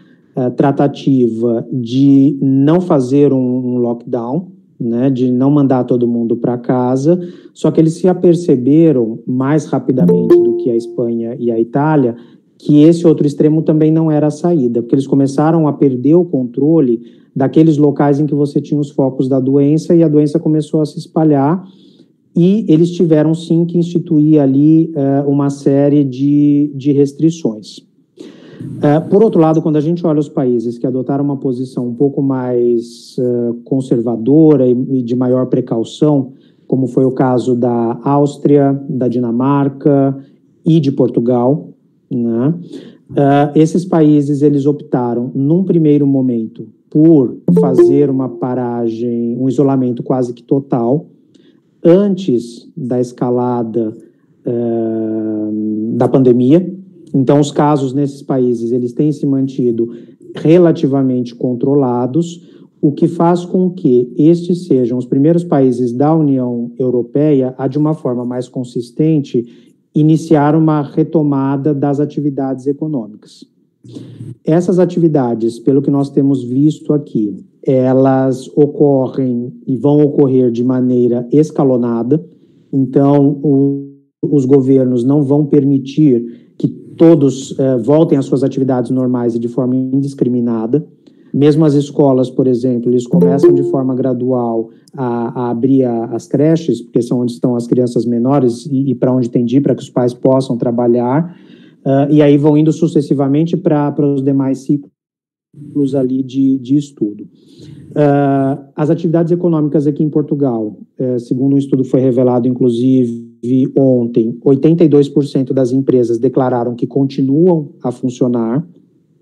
tratativa de não fazer um lockdown, né, de não mandar todo mundo para casa, só que eles se aperceberam mais rapidamente do que a Espanha e a Itália que esse outro extremo também não era a saída, porque eles começaram a perder o controle daqueles locais em que você tinha os focos da doença e a doença começou a se espalhar e eles tiveram sim que instituir ali uma série de restrições. Por outro lado, quando a gente olha os países que adotaram uma posição um pouco mais conservadora e de maior precaução, como foi o caso da Áustria, da Dinamarca e de Portugal, né? Esses países eles optaram, num primeiro momento, por fazer uma paragem, um isolamento quase que total, antes da escalada da pandemia. Então, os casos nesses países, eles têm se mantido relativamente controlados, o que faz com que estes sejam os primeiros países da União Europeia a, de uma forma mais consistente, iniciar uma retomada das atividades econômicas. Essas atividades, pelo que nós temos visto aqui, elas ocorrem e vão ocorrer de maneira escalonada, então os governos não vão permitir que todos voltem às suas atividades normais e de forma indiscriminada. Mesmo as escolas, por exemplo, eles começam de forma gradual a abrir as creches, porque são onde estão as crianças menores e para onde tem de ir, para que os pais possam trabalhar, e aí vão indo sucessivamente para os demais ciclos ali de estudo. As atividades econômicas aqui em Portugal, segundo um estudo que foi revelado, inclusive, ontem, 82% das empresas declararam que continuam a funcionar,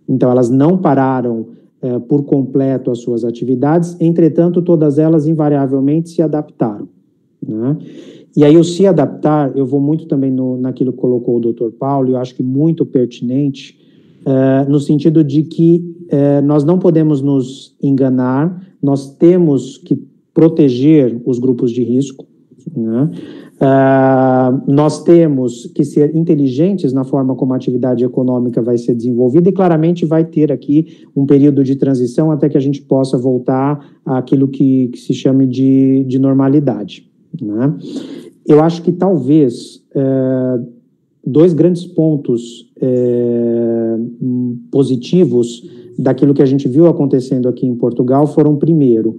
então elas não pararam por completo as suas atividades, entretanto, todas elas invariavelmente se adaptaram, né? E aí, o se adaptar, eu vou muito também naquilo que colocou o Dr. Paulo, e eu acho que muito pertinente, no sentido de que nós não podemos nos enganar, nós temos que proteger os grupos de risco, né? Nós temos que ser inteligentes na forma como a atividade econômica vai ser desenvolvida e claramente vai ter aqui um período de transição até que a gente possa voltar àquilo que se chame de normalidade, né? Eu acho que talvez 2 grandes pontos positivos daquilo que a gente viu acontecendo aqui em Portugal foram, primeiro,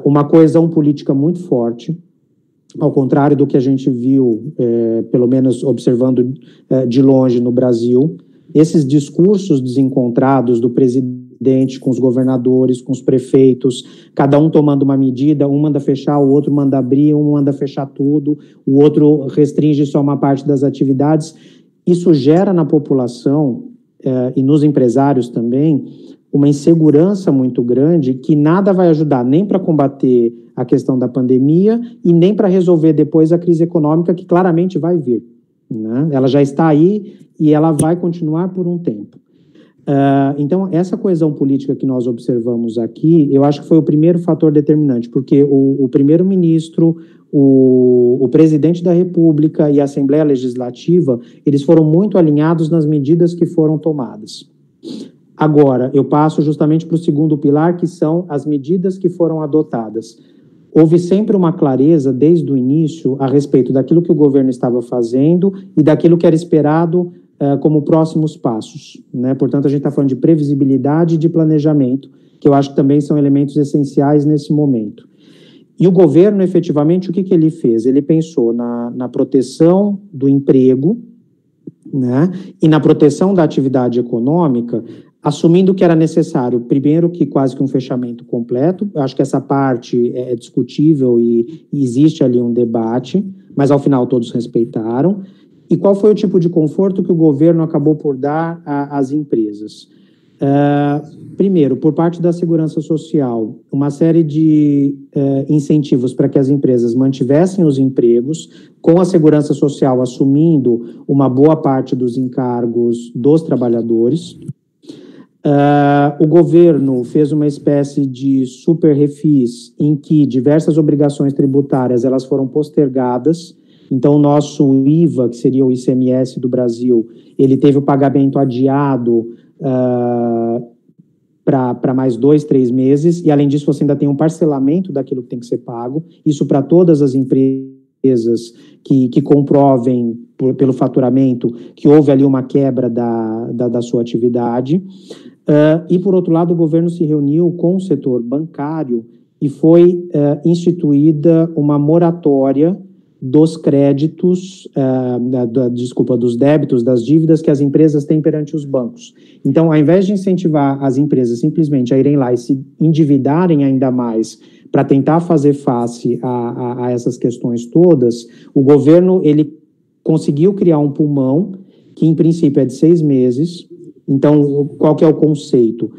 uma coesão política muito forte, ao contrário do que a gente viu, pelo menos observando de longe no Brasil. Esses discursos desencontrados do presidente com os governadores, com os prefeitos, cada um tomando uma medida, um manda fechar, o outro manda abrir, um manda fechar tudo, o outro restringe só uma parte das atividades. Isso gera na população e nos empresários também uma insegurança muito grande que nada vai ajudar nem para combater a questão da pandemia e nem para resolver depois a crise econômica que claramente vai vir, né? Ela já está aí e ela vai continuar por um tempo. Então, essa coesão política que nós observamos aqui, eu acho que foi o primeiro fator determinante, porque o primeiro-ministro, o presidente da República e a Assembleia Legislativa, eles foram muito alinhados nas medidas que foram tomadas. Agora, eu passo justamente para o segundo pilar, que são as medidas que foram adotadas. Houve sempre uma clareza, desde o início, a respeito daquilo que o governo estava fazendo e daquilo que era esperado como próximos passos, né? Portanto, a gente está falando de previsibilidade e de planejamento, que eu acho que também são elementos essenciais nesse momento. E o governo, efetivamente, o que ele fez? Ele pensou na proteção do emprego, né? E na proteção da atividade econômica, assumindo que era necessário, primeiro, que quase que um fechamento completo. Eu acho que essa parte é discutível e existe ali um debate, mas ao final todos respeitaram. E qual foi o tipo de conforto que o governo acabou por dar às empresas? Primeiro, por parte da segurança social, uma série de incentivos para que as empresas mantivessem os empregos, com a segurança social assumindo uma boa parte dos encargos dos trabalhadores. O governo fez uma espécie de super refis em que diversas obrigações tributárias elas foram postergadas. Então, o nosso IVA, que seria o ICMS do Brasil, ele teve o pagamento adiado para mais 2, 3 meses, e além disso você ainda tem um parcelamento daquilo que tem que ser pago, isso para todas as empresas que comprovem pelo faturamento que houve ali uma quebra da sua atividade. E, por outro lado, o governo se reuniu com o setor bancário e foi instituída uma moratória dos créditos, dos débitos, das dívidas que as empresas têm perante os bancos. Então, ao invés de incentivar as empresas simplesmente a irem lá e se endividarem ainda mais para tentar fazer face a essas questões todas, o governo ele conseguiu criar um pulmão que, em princípio, é de 6 meses. Então, qual que é o conceito?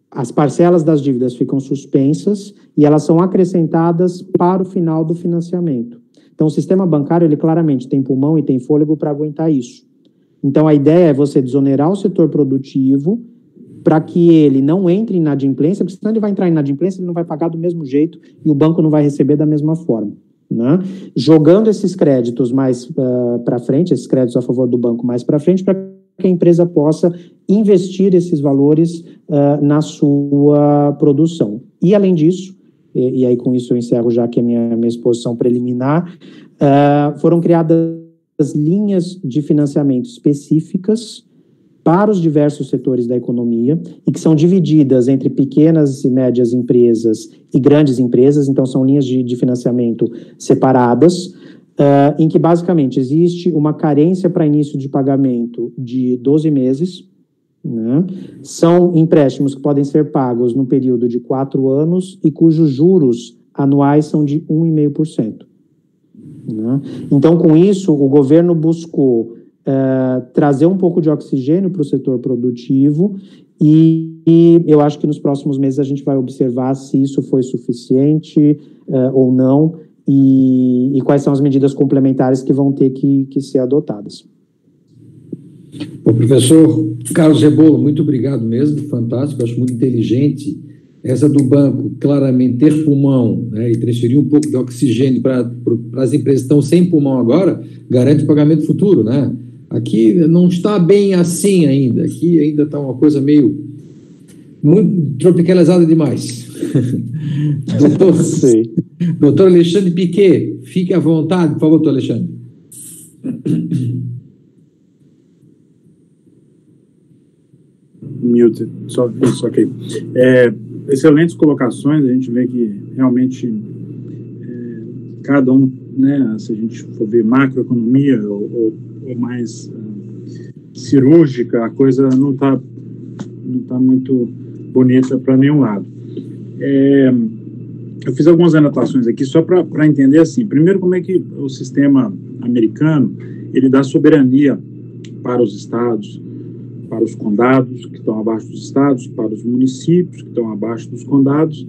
As parcelas das dívidas ficam suspensas e elas são acrescentadas para o final do financiamento. Então, o sistema bancário, ele claramente tem pulmão e tem fôlego para aguentar isso. Então, a ideia é você desonerar o setor produtivo para que ele não entre em inadimplência, porque senão ele vai entrar em inadimplência, ele não vai pagar do mesmo jeito e o banco não vai receber da mesma forma, né? Jogando esses créditos mais para frente, esses créditos a favor do banco mais para frente, para que a empresa possa investir esses valores na sua produção. E, além disso, e aí com isso eu encerro já que é minha exposição preliminar, foram criadas linhas de financiamento específicas para os diversos setores da economia e que são divididas entre pequenas e médias empresas e grandes empresas, então são linhas de financiamento separadas, em que basicamente existe uma carência para início de pagamento de 12 meses, né? São empréstimos que podem ser pagos no período de 4 anos e cujos juros anuais são de 1,5%. Né? Então, com isso, o governo buscou trazer um pouco de oxigênio para o setor produtivo e eu acho que nos próximos meses a gente vai observar se isso foi suficiente ou não e quais são as medidas complementares que vão ter que ser adotadas. Bom, professor Carlos Rebolo, muito obrigado mesmo, fantástico, acho muito inteligente essa do banco, claramente ter pulmão, né, e transferir um pouco de oxigênio para as empresas que estão sem pulmão agora, garante o pagamento futuro, né? Aqui não está bem assim ainda, aqui ainda está uma coisa meio muito tropicalizada demais. Doutor Alexandre Piquet, fique à vontade, por favor, doutor Alexandre. Mute, só ok. Excelentes colocações, a gente vê que realmente cada um, né, se a gente for ver macroeconomia ou mais cirúrgica, a coisa não tá muito bonita para nenhum lado. Eu fiz algumas anotações aqui só para entender assim. Primeiro, como é que o sistema americano ele dá soberania para os estados, para os condados que estão abaixo dos estados, para os municípios que estão abaixo dos condados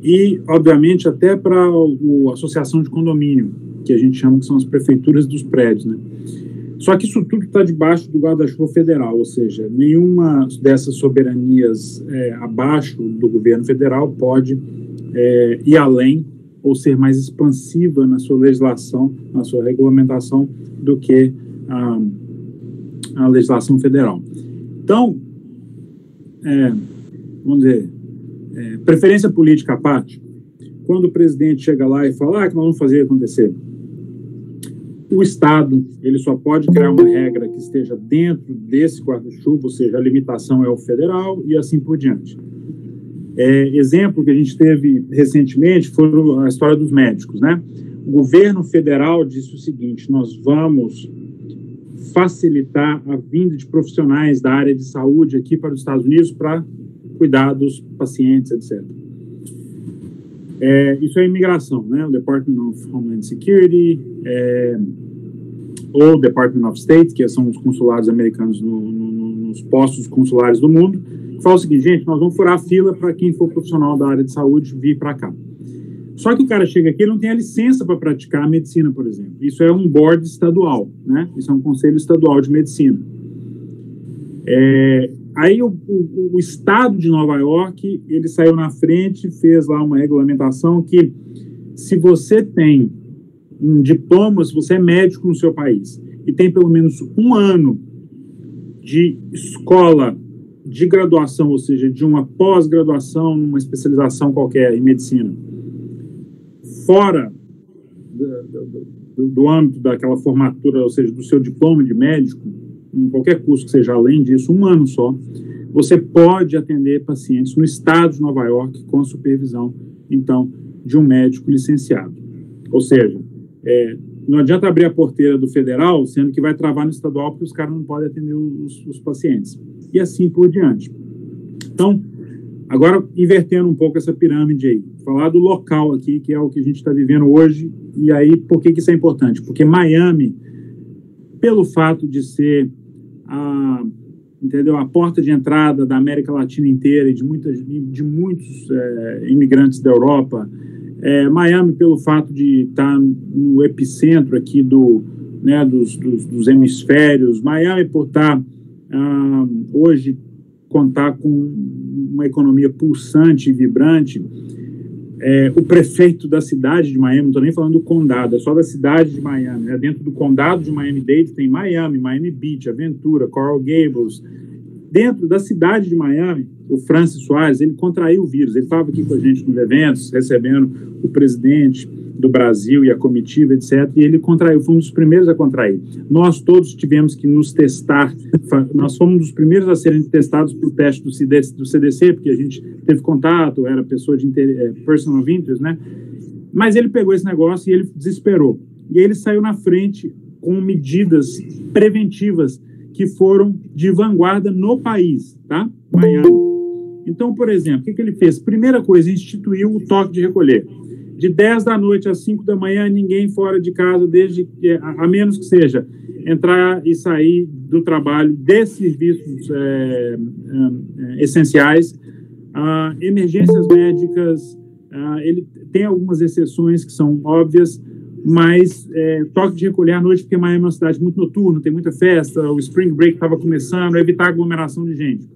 e, obviamente, até para a associação de condomínio, que a gente chama que são as prefeituras dos prédios, né? Só que isso tudo está debaixo do guarda-chuva federal, ou seja, nenhuma dessas soberanias abaixo do governo federal pode ir além ou ser mais expansiva na sua legislação, na sua regulamentação, do que a legislação federal. Então, vamos dizer, preferência política à parte, quando o presidente chega lá e fala que nós vamos fazer acontecer, o Estado ele só pode criar uma regra que esteja dentro desse guarda-chuva, ou seja, a limitação é o federal e assim por diante. Exemplo que a gente teve recentemente foi a história dos médicos, né? O governo federal disse o seguinte: nós vamos facilitar a vinda de profissionais da área de saúde aqui para os Estados Unidos para cuidar dos pacientes, etc. Isso é imigração, né? O Department of Homeland Security, ou Department of State, que são os consulados americanos nos postos consulares do mundo, que fala o seguinte: gente, nós vamos furar a fila para quem for profissional da área de saúde vir para cá. Só que o cara chega aqui e não tem a licença para praticar a medicina, por exemplo. Isso é um board estadual, né? Isso é um conselho estadual de medicina. Aí o estado de Nova York, ele saiu na frente, fez lá uma regulamentação que, se você tem um diploma, se você é médico no seu país e tem pelo menos 1 ano de escola de graduação, ou seja, de uma pós-graduação, numa especialização qualquer em medicina, fora do âmbito daquela formatura, ou seja, do seu diploma de médico, em qualquer curso que seja além disso, 1 ano só, você pode atender pacientes no estado de Nova York com a supervisão, então, de um médico licenciado. Ou seja, não adianta abrir a porteira do federal, sendo que vai travar no estadual, porque os caras não podem atender os pacientes. E assim por diante. Então, agora, invertendo um pouco essa pirâmide aí, falar do local aqui, que é o que a gente está vivendo hoje, e aí, por que isso é importante? Porque Miami, pelo fato de ser a porta de entrada da América Latina inteira e de muitos imigrantes da Europa, Miami, pelo fato de estar no epicentro aqui dos hemisférios, Miami, por estar hoje contar com uma economia pulsante e vibrante, o prefeito da cidade de Miami, não estou nem falando do condado, é só da cidade de Miami, né? Dentro do condado de Miami-Dade tem Miami, Miami Beach, Aventura, Coral Gables. Dentro da cidade de Miami, o Francis Soares, ele contraiu o vírus, ele estava aqui com a gente nos eventos, recebendo o presidente do Brasil e a comitiva, etc., e ele contraiu, foi um dos primeiros a contrair. Nós todos tivemos que nos testar, nós fomos um dos primeiros a serem testados por teste do CDC, porque a gente teve contato, era pessoa de person of interest, né? Mas ele pegou esse negócio e ele desesperou. E ele saiu na frente com medidas preventivas que foram de vanguarda no país, tá? Miami. Então, por exemplo, o que ele fez? Primeira coisa, instituiu o toque de recolher. De 10 da noite às 5 da manhã, ninguém fora de casa, a menos que seja entrar e sair do trabalho, de serviços essenciais, emergências médicas, ele tem algumas exceções que são óbvias, mas toque de recolher à noite, porque Miami é uma cidade muito noturna, tem muita festa, o Spring Break estava começando, evitar aglomeração de gente.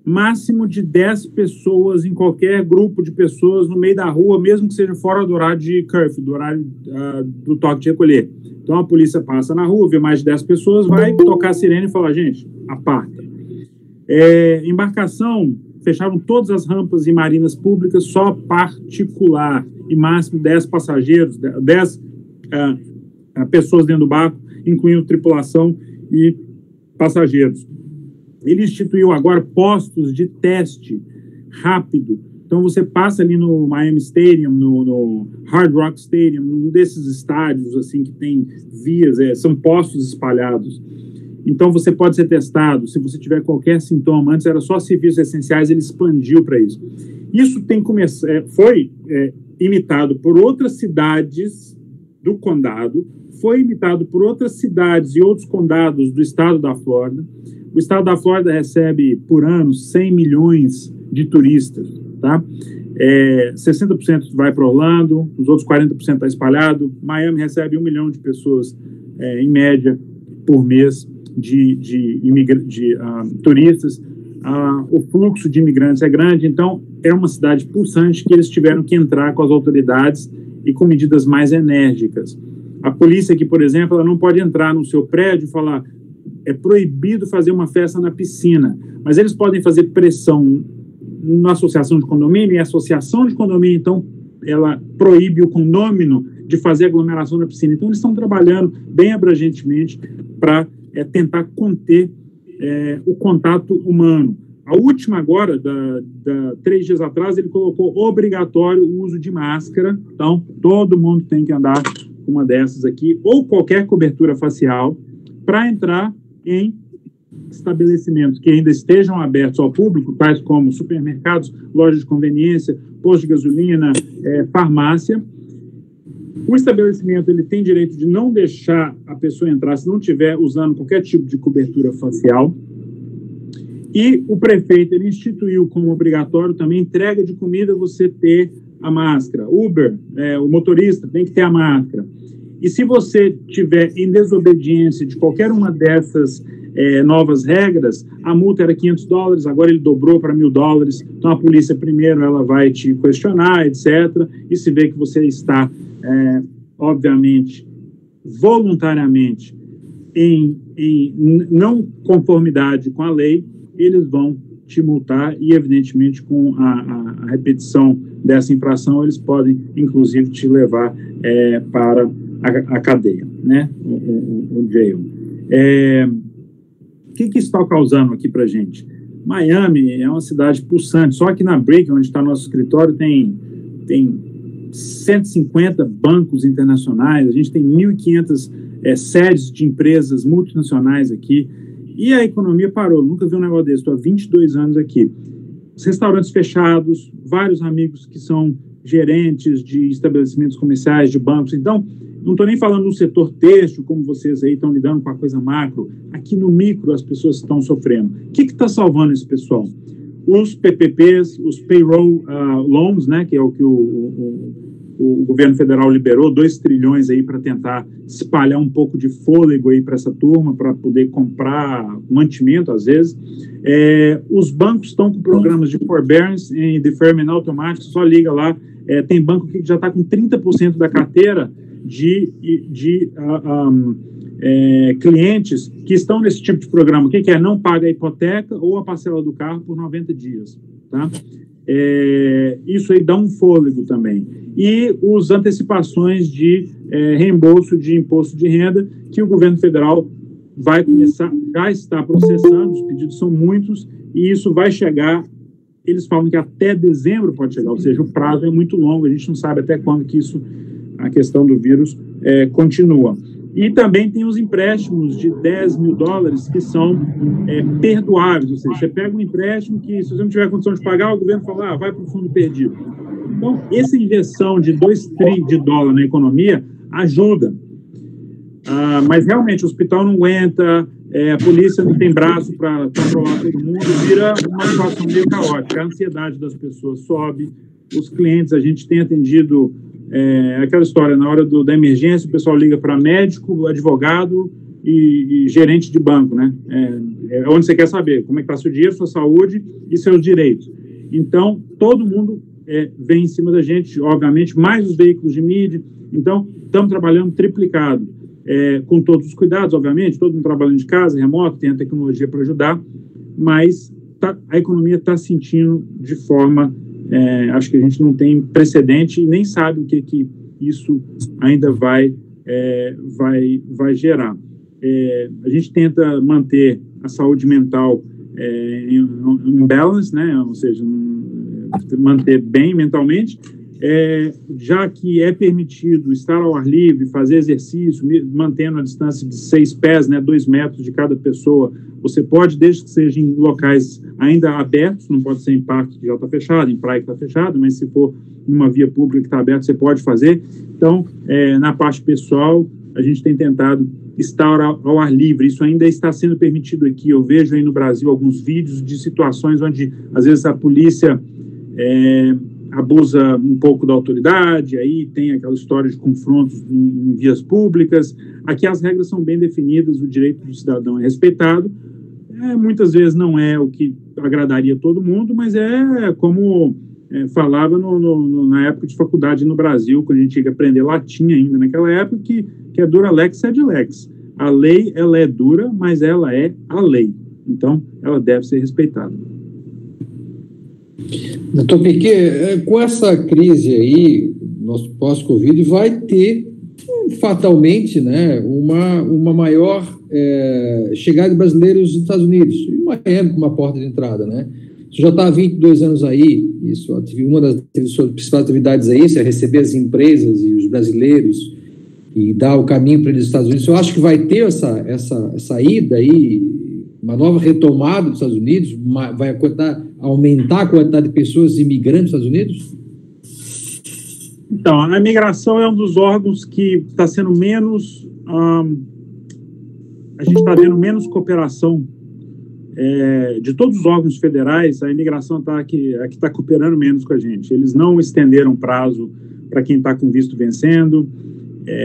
Máximo de 10 pessoas em qualquer grupo de pessoas no meio da rua, mesmo que seja fora do horário de curfew, do horário do toque de recolher. Então a polícia passa na rua, vê mais de 10 pessoas, vai tocar a sirene e falar: gente, aparta. Embarcação, fecharam todas as rampas e marinas públicas, só particular, e máximo 10 passageiros, 10 pessoas dentro do barco, incluindo tripulação e passageiros. Ele instituiu agora postos de teste rápido. Então, você passa ali no Miami Stadium, no Hard Rock Stadium, num desses estádios assim que tem vias, são postos espalhados. Então, você pode ser testado se você tiver qualquer sintoma. Antes era só serviços essenciais, ele expandiu para isso. Isso foi imitado por outras cidades do condado, foi imitado por outras cidades e outros condados do estado da Flórida. O estado da Flórida recebe, por ano, 100 milhões de turistas, tá? 60% vai para Orlando, os outros 40% está espalhado. Miami recebe 1 milhão de pessoas, em média, por mês, de turistas. O fluxo de imigrantes é grande, então é uma cidade pulsante que eles tiveram que entrar com as autoridades e com medidas mais enérgicas. A polícia aqui, por exemplo, ela não pode entrar no seu prédio e falar: é proibido fazer uma festa na piscina, mas eles podem fazer pressão na associação de condomínio, e a associação de condomínio, então, ela proíbe o condômino de fazer aglomeração na piscina. Então, eles estão trabalhando bem abrangentemente para tentar conter o contato humano. A última agora, 3 dias atrás, ele colocou obrigatório o uso de máscara. Então, todo mundo tem que andar com uma dessas aqui, ou qualquer cobertura facial, para entrar em estabelecimentos que ainda estejam abertos ao público, tais como supermercados, lojas de conveniência, posto de gasolina, farmácia. O estabelecimento ele tem direito de não deixar a pessoa entrar se não estiver usando qualquer tipo de cobertura facial. E o prefeito ele instituiu como obrigatório também entrega de comida, você ter a máscara. Uber, o motorista tem que ter a máscara. E se você tiver em desobediência de qualquer uma dessas novas regras, a multa era $500, agora ele dobrou para $1.000. Então a polícia primeiro ela vai te questionar, etc. E se vê que você está, obviamente, voluntariamente em não conformidade com a lei, eles vão te multar e, evidentemente, com a repetição dessa infração, eles podem, inclusive, te levar para a cadeia, né? O jail. O que isso está causando aqui para a gente? Miami é uma cidade pulsante. Só que na Brick, onde está nosso escritório, tem 150 bancos internacionais, a gente tem 1.500 sedes de empresas multinacionais aqui, e a economia parou. Nunca vi um negócio desse, estou há 22 anos aqui. Os restaurantes fechados, vários amigos que são gerentes de estabelecimentos comerciais, de bancos. Então, não estou nem falando no setor têxtil, como vocês aí estão lidando com a coisa macro. Aqui no micro as pessoas estão sofrendo. O que está salvando esse pessoal? Os PPPs, os payroll loans, né, que é o que o governo federal liberou, 2 trilhões aí para tentar espalhar um pouco de fôlego aí para essa turma, para poder comprar mantimento, às vezes. Os bancos estão com programas de forbearance em deferment automático, só liga lá. Tem banco que já está com 30% da carteira de clientes que estão nesse tipo de programa. O que é? Não paga a hipoteca ou a parcela do carro por 90 dias, tá? Isso aí dá um fôlego também. E as antecipações de reembolso de imposto de renda, que o governo federal vai começar, já está processando, os pedidos são muitos, e isso vai chegar, eles falam que até dezembro pode chegar, ou seja, o prazo é muito longo, a gente não sabe até quando que isso, a questão do vírus, continua. E também tem os empréstimos de $10 mil que são perdoáveis, ou seja, você pega um empréstimo que, se você não tiver condição de pagar, o governo fala, vai para o fundo perdido. Então, essa injeção de $2 trilhões na economia ajuda. Mas, realmente, o hospital não aguenta, a polícia não tem braço para controlar todo mundo, vira uma situação meio caótica. A ansiedade das pessoas sobe, os clientes, a gente tem atendido... aquela história, na hora da emergência, o pessoal liga para médico, advogado e gerente de banco, né? Onde você quer saber como é que está seu dinheiro, sua saúde e seus direitos. Então, todo mundo vem em cima da gente, obviamente, mais os veículos de mídia. Então, estamos trabalhando triplicado, com todos os cuidados, obviamente, todo mundo trabalhando de casa, remoto, tem a tecnologia para ajudar, mas a economia está sentindo de forma... acho que a gente não tem precedente e nem sabe o que isso ainda vai gerar. A gente tenta manter a saúde mental em balance, né? Ou seja, manter bem mentalmente, já que é permitido estar ao ar livre, fazer exercício, mantendo a distância de 6 pés, né, 2 metros de cada pessoa, você pode, desde que seja em locais ainda abertos, não pode ser em parque que já está fechado, em praia que está fechado, mas se for numa via pública que está aberta, você pode fazer. Então, na parte pessoal, a gente tem tentado estar ao ar livre. Isso ainda está sendo permitido aqui. Eu vejo aí no Brasil alguns vídeos de situações onde, às vezes, a polícia abusa um pouco da autoridade, aí tem aquela história de confrontos em vias públicas. Aqui as regras são bem definidas, o direito do cidadão é respeitado. Muitas vezes não é o que agradaria todo mundo, mas como falava na época de faculdade no Brasil, quando a gente tinha que aprender latim ainda naquela época, que é dura lex sed lex. A lei, ela é dura, mas ela é a lei. Então, ela deve ser respeitada. Doutor Piquet, com essa crise aí, nosso pós-Covid, vai ter fatalmente, né, uma maior chegada de brasileiros nos Estados Unidos, e Miami como uma porta de entrada, né? Isso já está há 22 anos aí, uma das suas principais atividades é isso, é receber as empresas e os brasileiros e dar o caminho para eles nos Estados Unidos. Eu acho que vai ter essa ida aí, uma nova retomada dos Estados Unidos, vai aumentar a quantidade de pessoas imigrantes nos Estados Unidos? Então, a imigração é um dos órgãos que está sendo menos... a gente está vendo menos cooperação de todos os órgãos federais. A imigração aqui está cooperando menos com a gente. Eles não estenderam prazo para quem está com visto vencendo.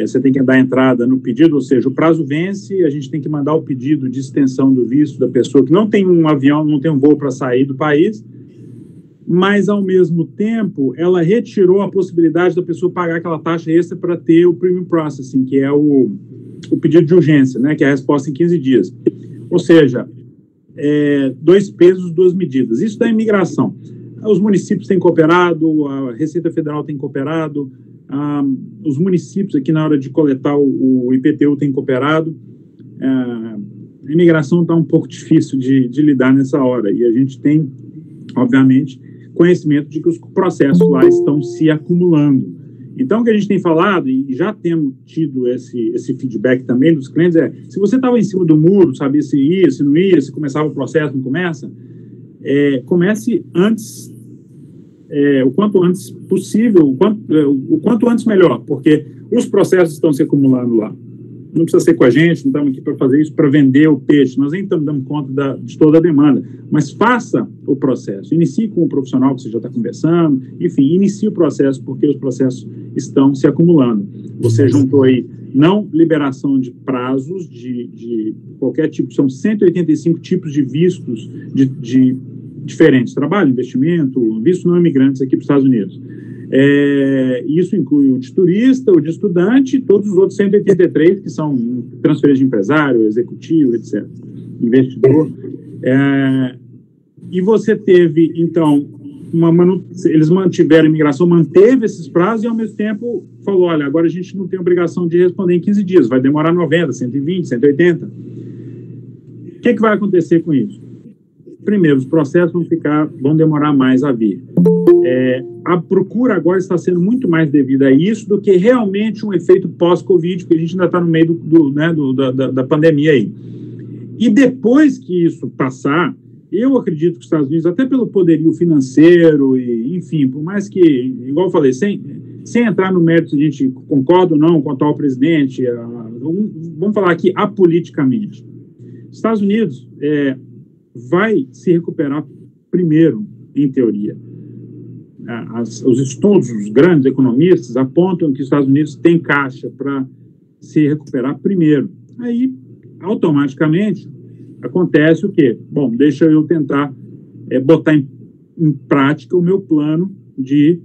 Você tem que dar entrada no pedido, ou seja, o prazo vence, a gente tem que mandar o pedido de extensão do visto da pessoa que não tem um avião, não tem um voo para sair do país, mas, ao mesmo tempo, ela retirou a possibilidade da pessoa pagar aquela taxa extra para ter o premium processing, que é o pedido de urgência, né, que é a resposta em 15 dias. Ou seja, 2 pesos, 2 medidas. Isso da imigração. Os municípios têm cooperado, a Receita Federal tem cooperado, os municípios aqui na hora de coletar o IPTU têm cooperado. A imigração está um pouco difícil de lidar nessa hora, e a gente tem, obviamente, conhecimento de que os processos lá estão se acumulando. Então, o que a gente tem falado, e já temos tido esse feedback também dos clientes, se você estava em cima do muro, sabia se ia, se não ia, se começava o processo, não começa, comece antes, o quanto antes possível, o quanto antes melhor, porque os processos estão se acumulando lá. Não precisa ser com a gente, não estamos aqui para fazer isso, para vender o peixe, nós nem estamos dando conta de toda a demanda, mas faça o processo, inicie com o profissional que você já está conversando, enfim, inicie o processo, porque os processos estão se acumulando. Você juntou aí, não liberação de prazos de qualquer tipo, são 185 tipos de vistos de diferentes, trabalho, investimento, visto não imigrantes aqui para os Estados Unidos. Isso inclui o de turista, o de estudante e todos os outros 183 que são transferência de empresário, executivo, etc., investidor. E você teve, então, eles mantiveram a imigração, manteve esses prazos e, ao mesmo tempo, falou, olha, agora a gente não tem obrigação de responder em 15 dias, vai demorar 90, 120, 180. O que vai acontecer com isso? Primeiro, os processos vão demorar mais a vir. A procura agora está sendo muito mais devida a isso do que realmente um efeito pós-Covid, porque a gente ainda está no meio da pandemia aí. E depois que isso passar, eu acredito que os Estados Unidos, até pelo poderio financeiro, e, enfim, por mais que, igual eu falei, sem entrar no mérito se a gente concorda ou não com o atual presidente, vamos falar aqui apoliticamente. Os Estados Unidos vai se recuperar primeiro, em teoria. Os estudos, os grandes economistas apontam que os Estados Unidos têm caixa para se recuperar primeiro. Aí, automaticamente, acontece o quê? Bom, deixa eu tentar botar em prática o meu plano de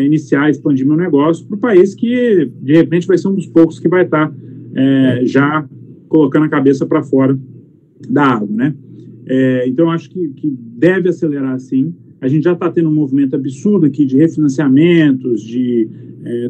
iniciar, expandir meu negócio para o país que, de repente, vai ser um dos poucos que vai estar já colocando a cabeça para fora da água, né? Então, eu acho que deve acelerar, sim. A gente já está tendo um movimento absurdo aqui de refinanciamentos, de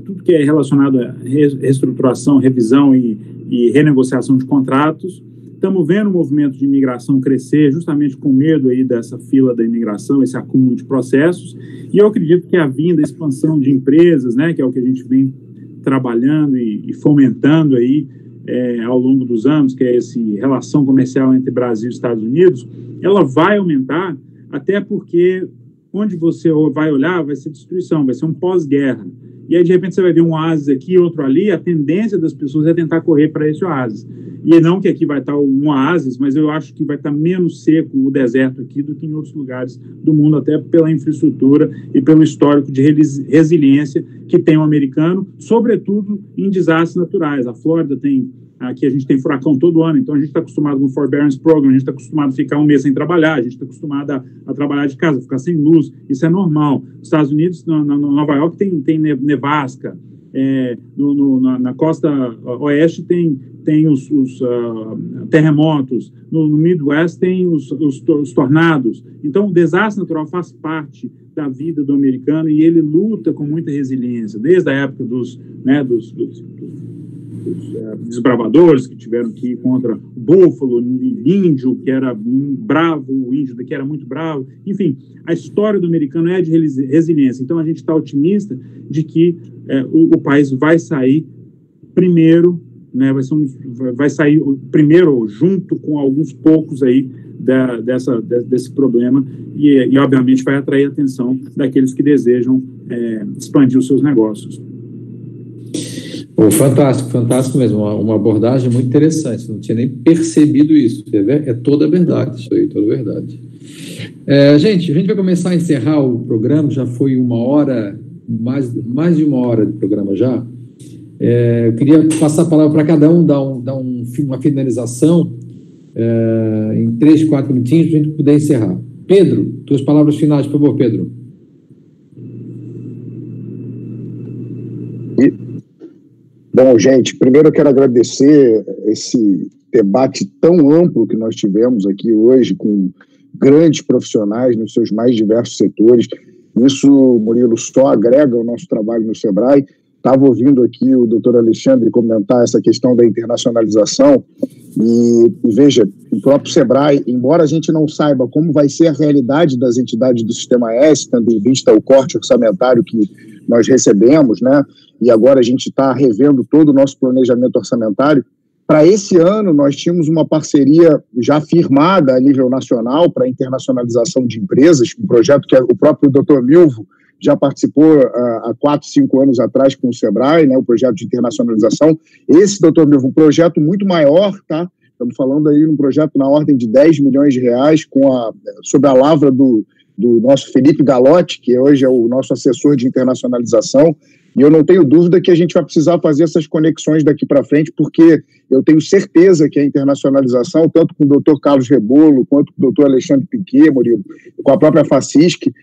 tudo que é relacionado a reestruturação, revisão e renegociação de contratos. estamos vendo o movimento de imigração crescer justamente com medo aí dessa fila da imigração, esse acúmulo de processos, e eu acredito que a vinda, a expansão de empresas, né, que é o que a gente vem trabalhando e fomentando aí ao longo dos anos, que é essa relação comercial entre Brasil e Estados Unidos, ela vai aumentar, até porque onde você vai olhar vai ser destruição, vai ser um pós-guerra. E aí, de repente, você vai ver um oásis aqui, outro ali, a tendência das pessoas é tentar correr para esse oásis. E não que aqui vai estar um oásis, mas eu acho que vai estar menos seco o deserto aqui do que em outros lugares do mundo, até pela infraestrutura e pelo histórico de resiliência que tem o americano, sobretudo em desastres naturais. A Flórida tem... Aqui a gente tem furacão todo ano, então a gente está acostumado com o Forbearance Program, a gente está acostumado a ficar um mês sem trabalhar, a gente está acostumado a trabalhar de casa, ficar sem luz, isso é normal. Nos Estados Unidos, na Nova York, tem nevasca, na costa oeste tem os terremotos, no Midwest tem os tornados. Então, o desastre natural faz parte da vida do americano e ele luta com muita resiliência, desde a época dos desbravadores que tiveram que ir contra o búfalo, o índio que era bravo, o índio que era muito bravo. Enfim, a história do americano é de resiliência. Então, a gente está otimista de que o país vai sair primeiro, né, vai sair primeiro junto com alguns poucos aí desse problema e, obviamente, vai atrair a atenção daqueles que desejam expandir os seus negócios. Fantástico mesmo, uma abordagem muito interessante, não tinha nem percebido isso, é toda a verdade, isso aí, toda a verdade. Gente, a gente vai começar a encerrar o programa, já foi 1 hora, mais de 1 hora de programa já. Eu queria passar a palavra para cada um, dar uma finalização em 3, 4 minutinhos para a gente poder encerrar. Pedro, tuas palavras finais, por favor, Pedro. Bom, gente, primeiro eu quero agradecer esse debate tão amplo que nós tivemos aqui hoje, com grandes profissionais nos seus mais diversos setores. Isso, Murilo, só agrega ao nosso trabalho no SEBRAE. Estava ouvindo aqui o doutor Alexandre comentar essa questão da internacionalização e veja, o próprio SEBRAE, embora a gente não saiba como vai ser a realidade das entidades do Sistema S, tendo em vista o corte orçamentário que nós recebemos, né? E agora a gente está revendo todo o nosso planejamento orçamentário. Para esse ano, nós tínhamos uma parceria já firmada a nível nacional para a internacionalização de empresas, um projeto que o próprio Dr. Milvo já participou há 4, 5 anos atrás com o SEBRAE, né, o projeto de internacionalização. Esse, Dr. Milvo, um projeto muito maior, tá? Estamos falando aí de um projeto na ordem de 10 milhões de reais, sob a lavra do nosso Felipe Galotti, que hoje é o nosso assessor de internacionalização, e eu não tenho dúvida que a gente vai precisar fazer essas conexões daqui para frente, porque eu tenho certeza que a internacionalização, tanto com o doutor Carlos Rebolo, quanto com o doutor Alexandre Piquet, Murilo, com a própria FACISC,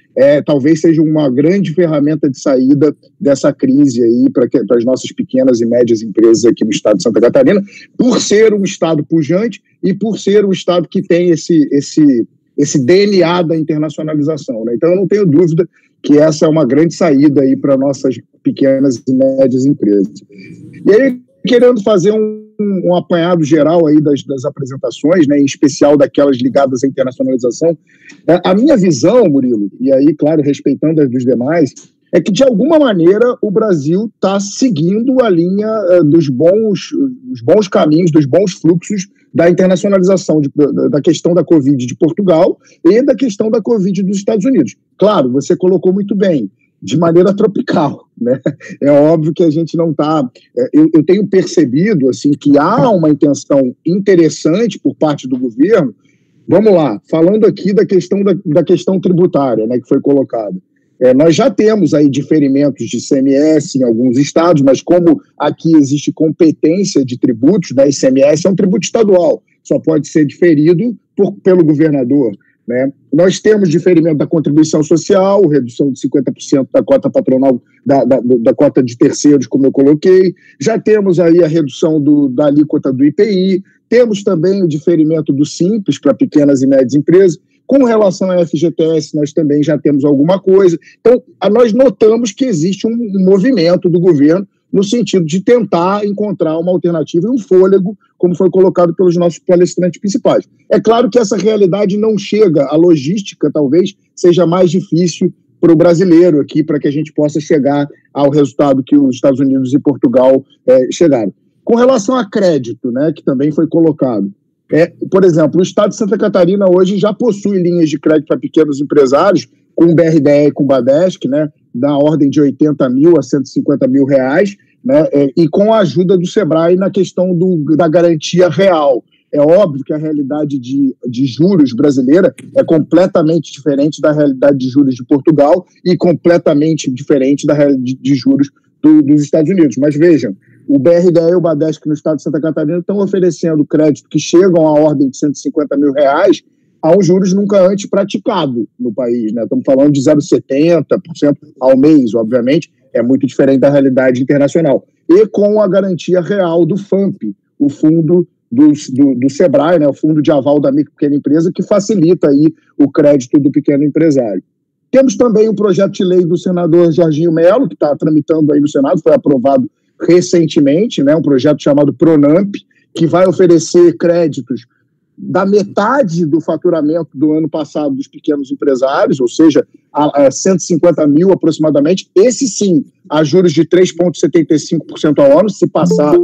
talvez seja uma grande ferramenta de saída dessa crise aí para as nossas pequenas e médias empresas aqui no estado de Santa Catarina, por ser um estado pujante e por ser um estado que tem esse DNA da internacionalização, né? Então, eu não tenho dúvida que essa é uma grande saída aí para nossas pequenas e médias empresas. E aí, querendo fazer um apanhado geral aí das apresentações, né, em especial daquelas ligadas à internacionalização, a minha visão, Murilo, e aí, claro, respeitando as dos demais, é que, de alguma maneira, o Brasil está seguindo a linha dos bons caminhos, dos bons fluxos da internacionalização da questão da Covid de Portugal e da questão da Covid dos Estados Unidos. Claro, você colocou muito bem, de maneira tropical, né? É óbvio que a gente não está... Eu tenho percebido assim, que há uma intenção interessante por parte do governo. Vamos lá, falando aqui da questão tributária, né, que foi colocada. Nós já temos aí diferimentos de ICMS em alguns estados, mas como aqui existe competência de tributos, né, ICMS é um tributo estadual, só pode ser diferido pelo governador, né? Nós temos diferimento da contribuição social, redução de 50% da cota patronal, da cota de terceiros, como eu coloquei, já temos aí a redução da alíquota do IPI, temos também o diferimento do Simples para pequenas e médias empresas. Com relação à FGTS, nós também já temos alguma coisa. Então, nós notamos que existe um movimento do governo no sentido de tentar encontrar uma alternativa e um fôlego, como foi colocado pelos nossos palestrantes principais. É claro que essa realidade não chega, a logística talvez seja mais difícil para o brasileiro aqui, para que a gente possa chegar ao resultado que os Estados Unidos e Portugal chegaram. Com relação a crédito, né, que também foi colocado, por exemplo, o estado de Santa Catarina hoje já possui linhas de crédito para pequenos empresários, com o BRDE e com o Badesc, né, da ordem de 80 mil a 150 mil reais, né, e com a ajuda do Sebrae na questão da garantia real. É óbvio que a realidade de juros brasileira é completamente diferente da realidade de juros de Portugal e completamente diferente da realidade de juros dos Estados Unidos. Mas vejam, o BRDE e o Badesc no estado de Santa Catarina estão oferecendo crédito que chegam à ordem de 150 mil reais a um juros nunca antes praticado no país, né? Estamos falando de 0,70% ao mês, obviamente, é muito diferente da realidade internacional. E com a garantia real do FAMP, o fundo do Sebrae, né, o Fundo de Aval da Micro e Pequena Empresa, que facilita aí o crédito do pequeno empresário. Temos também o projeto de lei do senador Jorginho Melo, que está tramitando aí no Senado, foi aprovado recentemente, né, um projeto chamado PRONAMP, que vai oferecer créditos da metade do faturamento do ano passado dos pequenos empresários, ou seja, a 150 mil aproximadamente, esse sim, a juros de 3,75% ao ano, se passar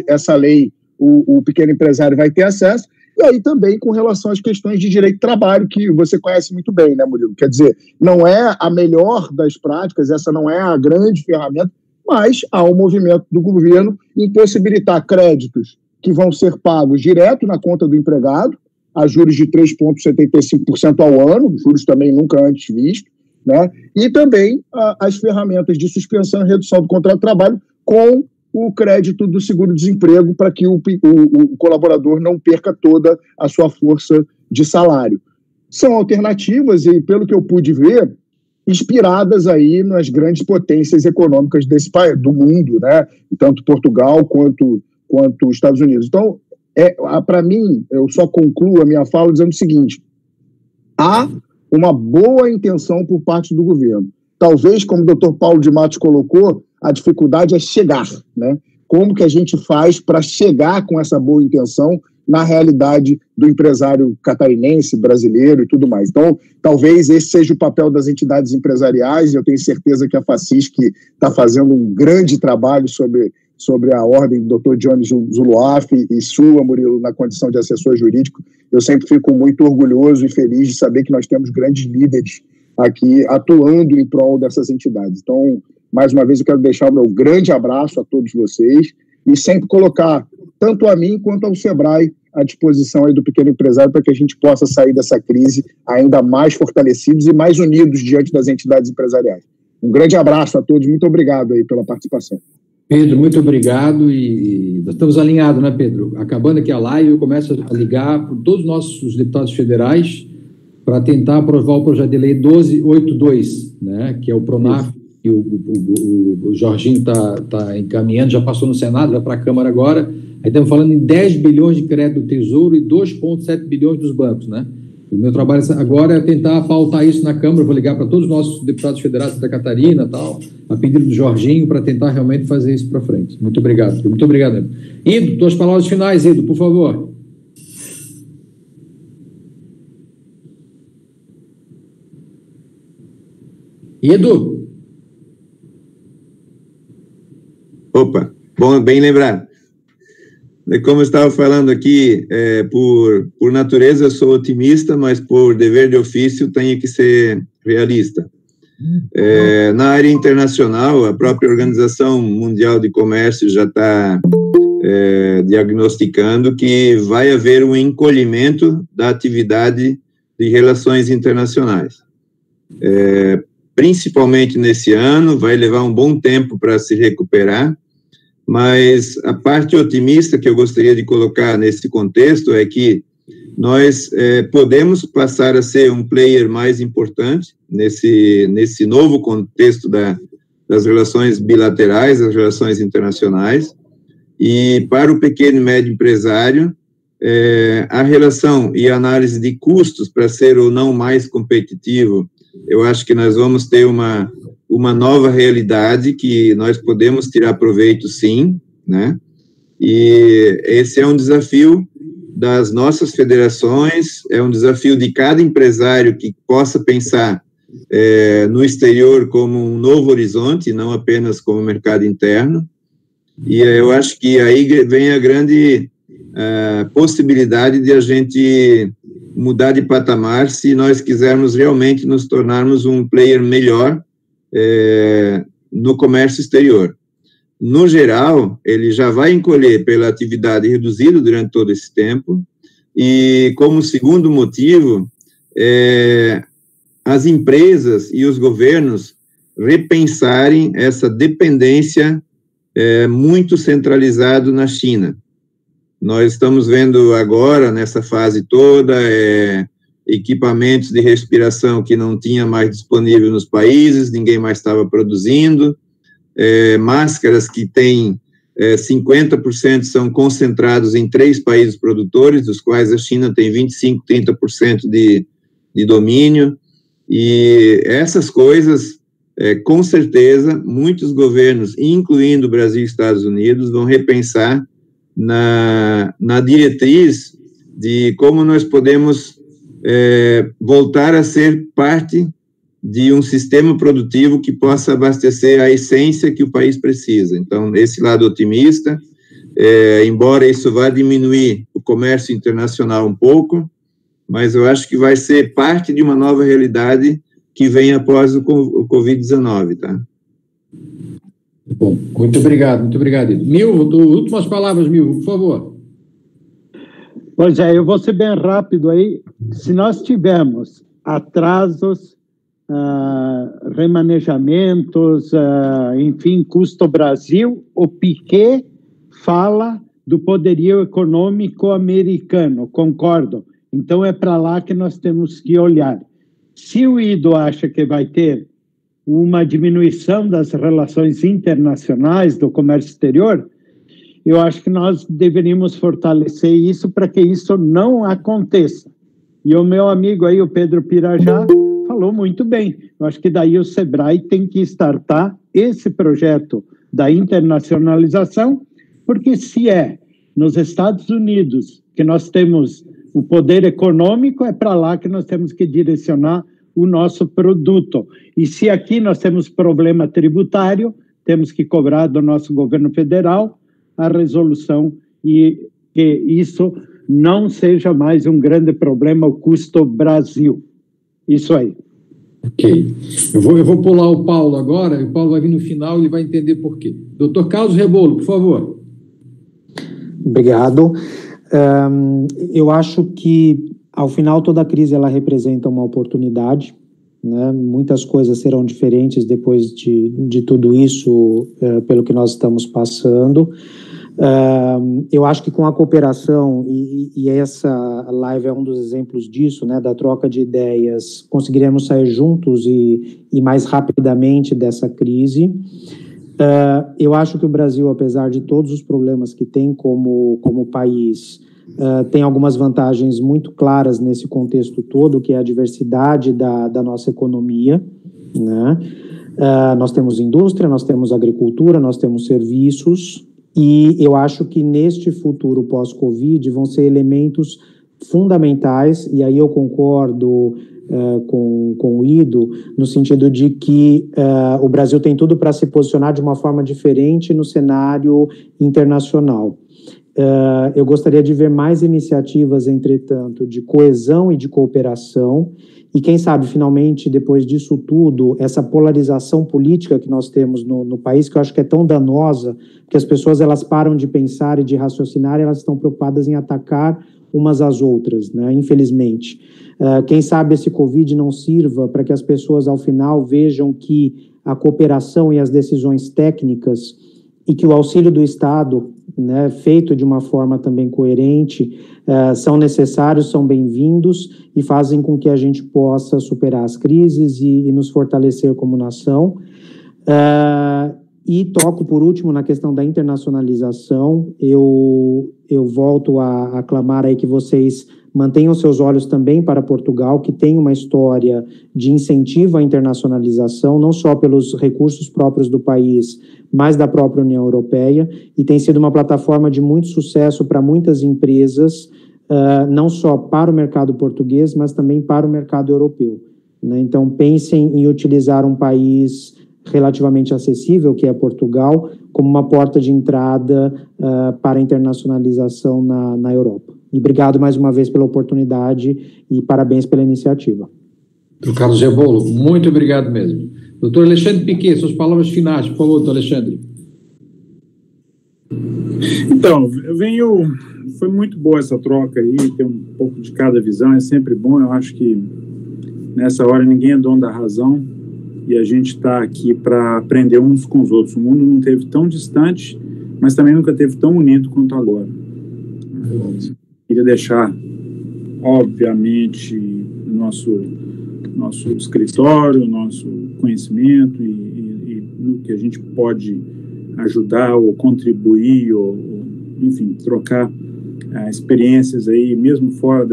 essa lei, o pequeno empresário vai ter acesso, e aí também com relação às questões de direito de trabalho, que você conhece muito bem, né, Murilo? Quer dizer, não é a melhor das práticas, essa não é a grande ferramenta, mas há um movimento do governo em possibilitar créditos que vão ser pagos direto na conta do empregado, a juros de 3,75% ao ano, juros também nunca antes vistos, né? E também as ferramentas de suspensão e redução do contrato de trabalho com o crédito do seguro-desemprego para que o colaborador não perca toda a sua força de salário. São alternativas e, pelo que eu pude ver, inspiradas aí nas grandes potências econômicas desse país, do mundo, né? Tanto Portugal quanto os Estados Unidos. Então, para mim, eu só concluo a minha fala dizendo o seguinte: há uma boa intenção por parte do governo. Talvez, como o doutor Paulo de Matos colocou, a dificuldade é chegar, né? Como que a gente faz para chegar com essa boa intenção na realidade do empresário catarinense, brasileiro e tudo mais. Então, talvez esse seja o papel das entidades empresariais, e eu tenho certeza que a FACISC está fazendo um grande trabalho sobre a ordem do Dr. Johnny Zuluaf e sua, Murilo, na condição de assessor jurídico. Eu sempre fico muito orgulhoso e feliz de saber que nós temos grandes líderes aqui atuando em prol dessas entidades. Então, mais uma vez, eu quero deixar o meu grande abraço a todos vocês e sempre colocar, tanto a mim quanto ao Sebrae, à disposição aí do pequeno empresário para que a gente possa sair dessa crise ainda mais fortalecidos e mais unidos diante das entidades empresariais. Um grande abraço a todos, muito obrigado aí pela participação. Pedro, muito obrigado e nós estamos alinhados, né, Pedro? Acabando aqui a live, eu começo a ligar para todos os nossos deputados federais para tentar aprovar o projeto de lei 1282, né, que é o PRONAF, que o Jorginho está encaminhando, já passou no Senado, vai para a Câmara agora. Aí estamos falando em 10 bilhões de crédito do Tesouro e 2,7 bilhões dos bancos, né? O meu trabalho agora é tentar pautar isso na Câmara, vou ligar para todos os nossos deputados federais de Santa Catarina, tal, a pedido do Jorginho, para tentar realmente fazer isso para frente. Muito obrigado. Muito obrigado, Edu. Ido, tuas palavras finais, Ido, por favor. Ido. Opa, bom, bem lembrado. Como eu estava falando aqui, por natureza eu sou otimista, mas por dever de ofício tenho que ser realista. Na área internacional, a própria Organização Mundial de Comércio já está diagnosticando que vai haver um encolhimento da atividade de relações internacionais. Principalmente nesse ano, vai levar um bom tempo para se recuperar, mas a parte otimista que eu gostaria de colocar nesse contexto é que nós podemos passar a ser um player mais importante nesse novo contexto das relações bilaterais, das relações internacionais, e para o pequeno e médio empresário, a relação e a análise de custos para ser ou não mais competitivo, eu acho que nós vamos ter uma uma nova realidade que nós podemos tirar proveito, sim, né? E esse é um desafio das nossas federações, é um desafio de cada empresário que possa pensar no exterior como um novo horizonte, não apenas como mercado interno. E eu acho que aí vem a grande possibilidade de a gente mudar de patamar se nós quisermos realmente nos tornarmos um player melhor no comércio exterior. No geral, ele já vai encolher pela atividade reduzida durante todo esse tempo, e como segundo motivo, as empresas e os governos repensarem essa dependência muito centralizado na China. Nós estamos vendo agora, nessa fase toda, equipamentos de respiração que não tinha mais disponível nos países, ninguém mais estava produzindo, máscaras que têm 50% são concentrados em 3 países produtores, dos quais a China tem 25%, 30% de domínio, e essas coisas, com certeza, muitos governos, incluindo o Brasil e Estados Unidos, vão repensar na diretriz de como nós podemos voltar a ser parte de um sistema produtivo que possa abastecer a essência que o país precisa. Então, esse lado otimista, embora isso vá diminuir o comércio internacional um pouco, mas eu acho que vai ser parte de uma nova realidade que vem após o Covid-19, tá? Bom, muito obrigado, Milvo, últimas palavras, Milvo, por favor. Pois é, eu vou ser bem rápido aí. Se nós tivermos atrasos, remanejamentos, enfim, custo Brasil, o Piquet fala do poderio econômico americano, concordo. Então, é para lá que nós temos que olhar. Se o Ido acha que vai ter uma diminuição das relações internacionais do comércio exterior, eu acho que nós deveríamos fortalecer isso para que isso não aconteça. E o meu amigo aí, o Pedro Pirajá, falou muito bem. Eu acho que daí o SEBRAE tem que startar esse projeto da internacionalização, porque se é nos Estados Unidos que nós temos o poder econômico, é para lá que nós temos que direcionar o nosso produto. E se aqui nós temos problema tributário, temos que cobrar do nosso governo federal a resolução e que isso não seja mais um grande problema, o custo Brasil. Isso aí. Ok. Eu vou pular o Paulo agora, e o Paulo vai vir no final e ele vai entender por quê. Dr. Carlos Rebolo, por favor. Obrigado. Eu acho que, ao final, toda a crise ela representa uma oportunidade, né? Muitas coisas serão diferentes depois de tudo isso, pelo que nós estamos passando. Eu acho que com a cooperação, e essa live é um dos exemplos disso, né, da troca de ideias, conseguiremos sair juntos e mais rapidamente dessa crise. Eu acho que o Brasil, apesar de todos os problemas que tem como país, tem algumas vantagens muito claras nesse contexto todo, que é a diversidade da nossa economia, né? Nós temos indústria, nós temos agricultura, nós temos serviços, e eu acho que neste futuro pós-Covid vão ser elementos fundamentais, e aí eu concordo com o Ido, no sentido de que o Brasil tem tudo para se posicionar de uma forma diferente no cenário internacional. Eu gostaria de ver mais iniciativas, entretanto, de coesão e de cooperação, e quem sabe, finalmente, depois disso tudo, essa polarização política que nós temos no país, que eu acho que é tão danosa, que as pessoas elas param de pensar e de raciocinar, elas estão preocupadas em atacar umas às outras, né? Infelizmente. Quem sabe esse Covid não sirva para que as pessoas, ao final, vejam que a cooperação e as decisões técnicas e que o auxílio do Estado, né, feito de uma forma também coerente, são necessários, são bem-vindos e fazem com que a gente possa superar as crises e nos fortalecer como nação. E toco, por último, na questão da internacionalização. Eu volto a aclamar aí que vocês mantenham seus olhos também para Portugal, que tem uma história de incentivo à internacionalização, não só pelos recursos próprios do país, mas da própria União Europeia, e tem sido uma plataforma de muito sucesso para muitas empresas, não só para o mercado português, mas também para o mercado europeu, né? Então, pensem em utilizar um país relativamente acessível, que é Portugal, como uma porta de entrada para a internacionalização na Europa. E obrigado mais uma vez pela oportunidade e parabéns pela iniciativa. Doutor Carlos Rebolo, muito obrigado mesmo. Doutor Alexandre Piquet, suas palavras finais, por favor, doutor Alexandre. Então, foi muito boa essa troca aí, ter um pouco de cada visão, é sempre bom. Eu acho que nessa hora ninguém é dono da razão e a gente está aqui para aprender uns com os outros. O mundo não esteve tão distante, mas também nunca esteve tão unido quanto agora. Eu queria deixar, obviamente, nosso escritório, nosso conhecimento e no que a gente pode ajudar ou contribuir ou enfim, trocar experiências aí, mesmo fora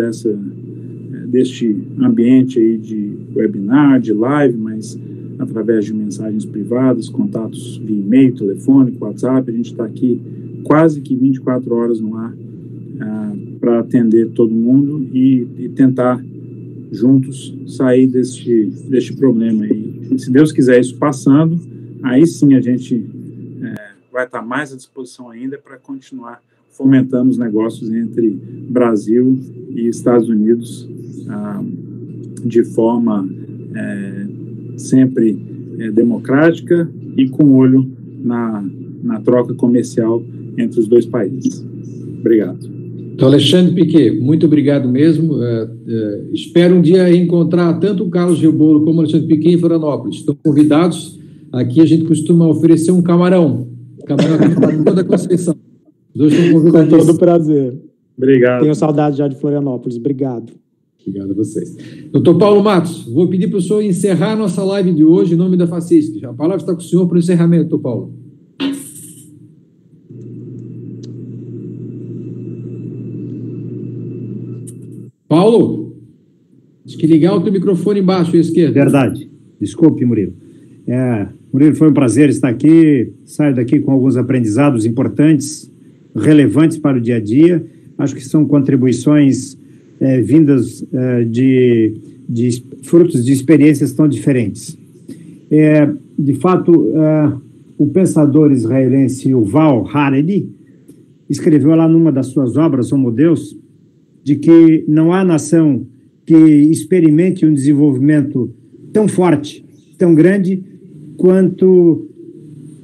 deste ambiente aí de webinar, de live, mas através de mensagens privadas, contatos via e-mail, telefônico, WhatsApp. A gente está aqui quase que 24 horas no ar para atender todo mundo e tentar juntos sair deste problema aí. Se Deus quiser isso passando, aí sim a gente vai estar mais à disposição ainda para continuar fomentando os negócios entre Brasil e Estados Unidos de forma sempre democrática e com olho na troca comercial entre os dois países. Obrigado. Então, Alexandre Piquet, muito obrigado mesmo. Espero um dia encontrar tanto o Carlos Rebolo como o Alexandre Piquet em Florianópolis. Estão convidados. Aqui a gente costuma oferecer um camarão aqui em toda a Conceição. Os dois estão convidados. Com todo prazer. Obrigado. Tenho saudade já de Florianópolis. Obrigado. Obrigado a vocês. Doutor Paulo Matos, vou pedir para o senhor encerrar a nossa live de hoje em nome da FACISC. A palavra está com o senhor para o encerramento, doutor Paulo. Paulo, acho que ligar o teu microfone embaixo à esquerda. Verdade. Desculpe, Murilo. Murilo, foi um prazer estar aqui. Saio daqui com alguns aprendizados importantes, relevantes para o dia a dia. Acho que são contribuições vindas de frutos de experiências tão diferentes. De fato, o pensador israelense Yuval Harari escreveu lá numa das suas obras, Homo Deus, de que não há nação que experimente um desenvolvimento tão forte, tão grande, quanto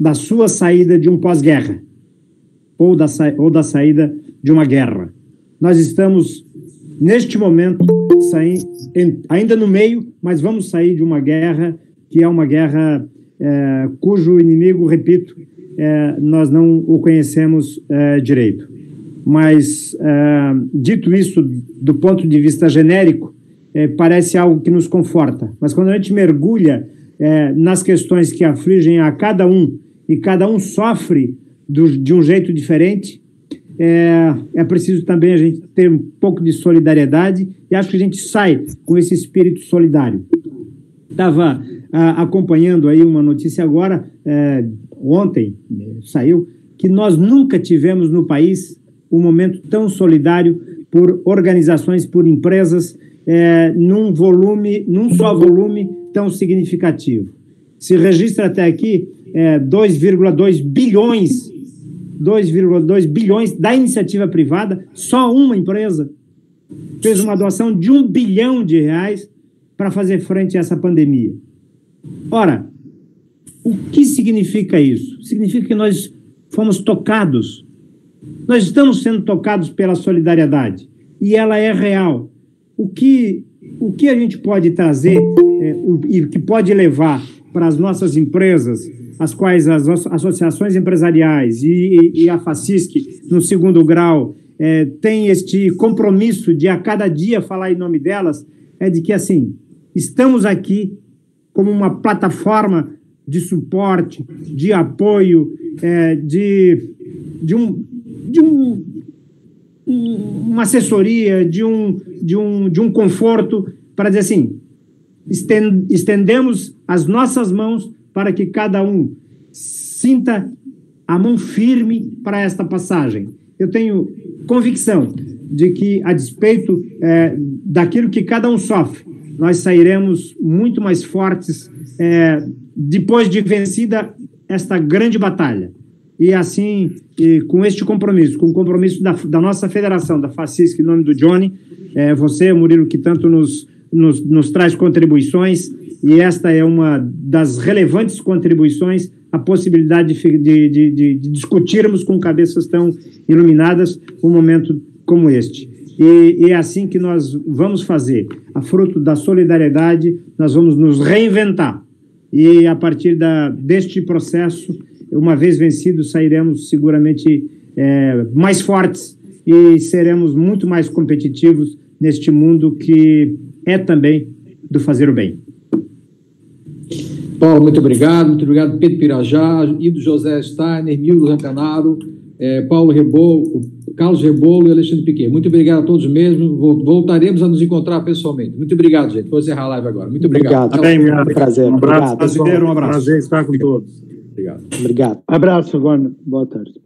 da sua saída de um pós-guerra, ou da saída de uma guerra. Nós estamos, neste momento, ainda no meio, mas vamos sair de uma guerra, que é uma guerra cujo inimigo, repito, nós não o conhecemos direito. Mas, dito isso, do ponto de vista genérico, parece algo que nos conforta. Mas quando a gente mergulha nas questões que afligem a cada um, e cada um sofre de um jeito diferente, é preciso também a gente ter um pouco de solidariedade, e acho que a gente sai com esse espírito solidário. Estava acompanhando aí uma notícia agora, ontem saiu, que nós nunca tivemos no país um momento tão solidário por organizações, por empresas, num só volume tão significativo. Se registra até aqui 2,2 bilhões da iniciativa privada. Só uma empresa fez uma doação de R$1 bilhão para fazer frente a essa pandemia. Ora, o que significa isso? Significa que nós fomos tocados. Nós estamos sendo tocados pela solidariedade, e ela é real. O que a gente pode trazer e que pode levar para as nossas empresas, as quais as associações empresariais e a FACISC, no segundo grau, tem este compromisso de a cada dia falar em nome delas, é de que, assim, estamos aqui como uma plataforma de suporte, de uma assessoria, de um conforto, para dizer assim, estendemos as nossas mãos para que cada um sinta a mão firme para esta passagem. Eu tenho convicção de que, a despeito daquilo que cada um sofre, nós sairemos muito mais fortes depois de vencida esta grande batalha. E assim, com este compromisso, com o compromisso da nossa federação, da FACISC, em nome do Johnny, você, Murilo, que tanto nos traz contribuições, e esta é uma das relevantes contribuições, a possibilidade de discutirmos com cabeças tão iluminadas um momento como este. E é assim que nós vamos fazer. A fruto da solidariedade, nós vamos nos reinventar. E, a partir deste processo, uma vez vencidos, sairemos seguramente mais fortes e seremos muito mais competitivos neste mundo que é também do fazer o bem. Paulo, muito obrigado. Pedro Pirajá, Ido José Steiner, Mildo Rampanaro, Paulo Rebolo, Carlos Rebolo e Alexandre Piquet. Muito obrigado a todos mesmo. Voltaremos a nos encontrar pessoalmente. Muito obrigado, gente. Vou encerrar a live agora. Muito obrigado. Obrigado. Prazer. Um abraço, obrigado. Um abraço. Prazer estar com todos. Obrigado. Obrigado. Abraço, boa tarde.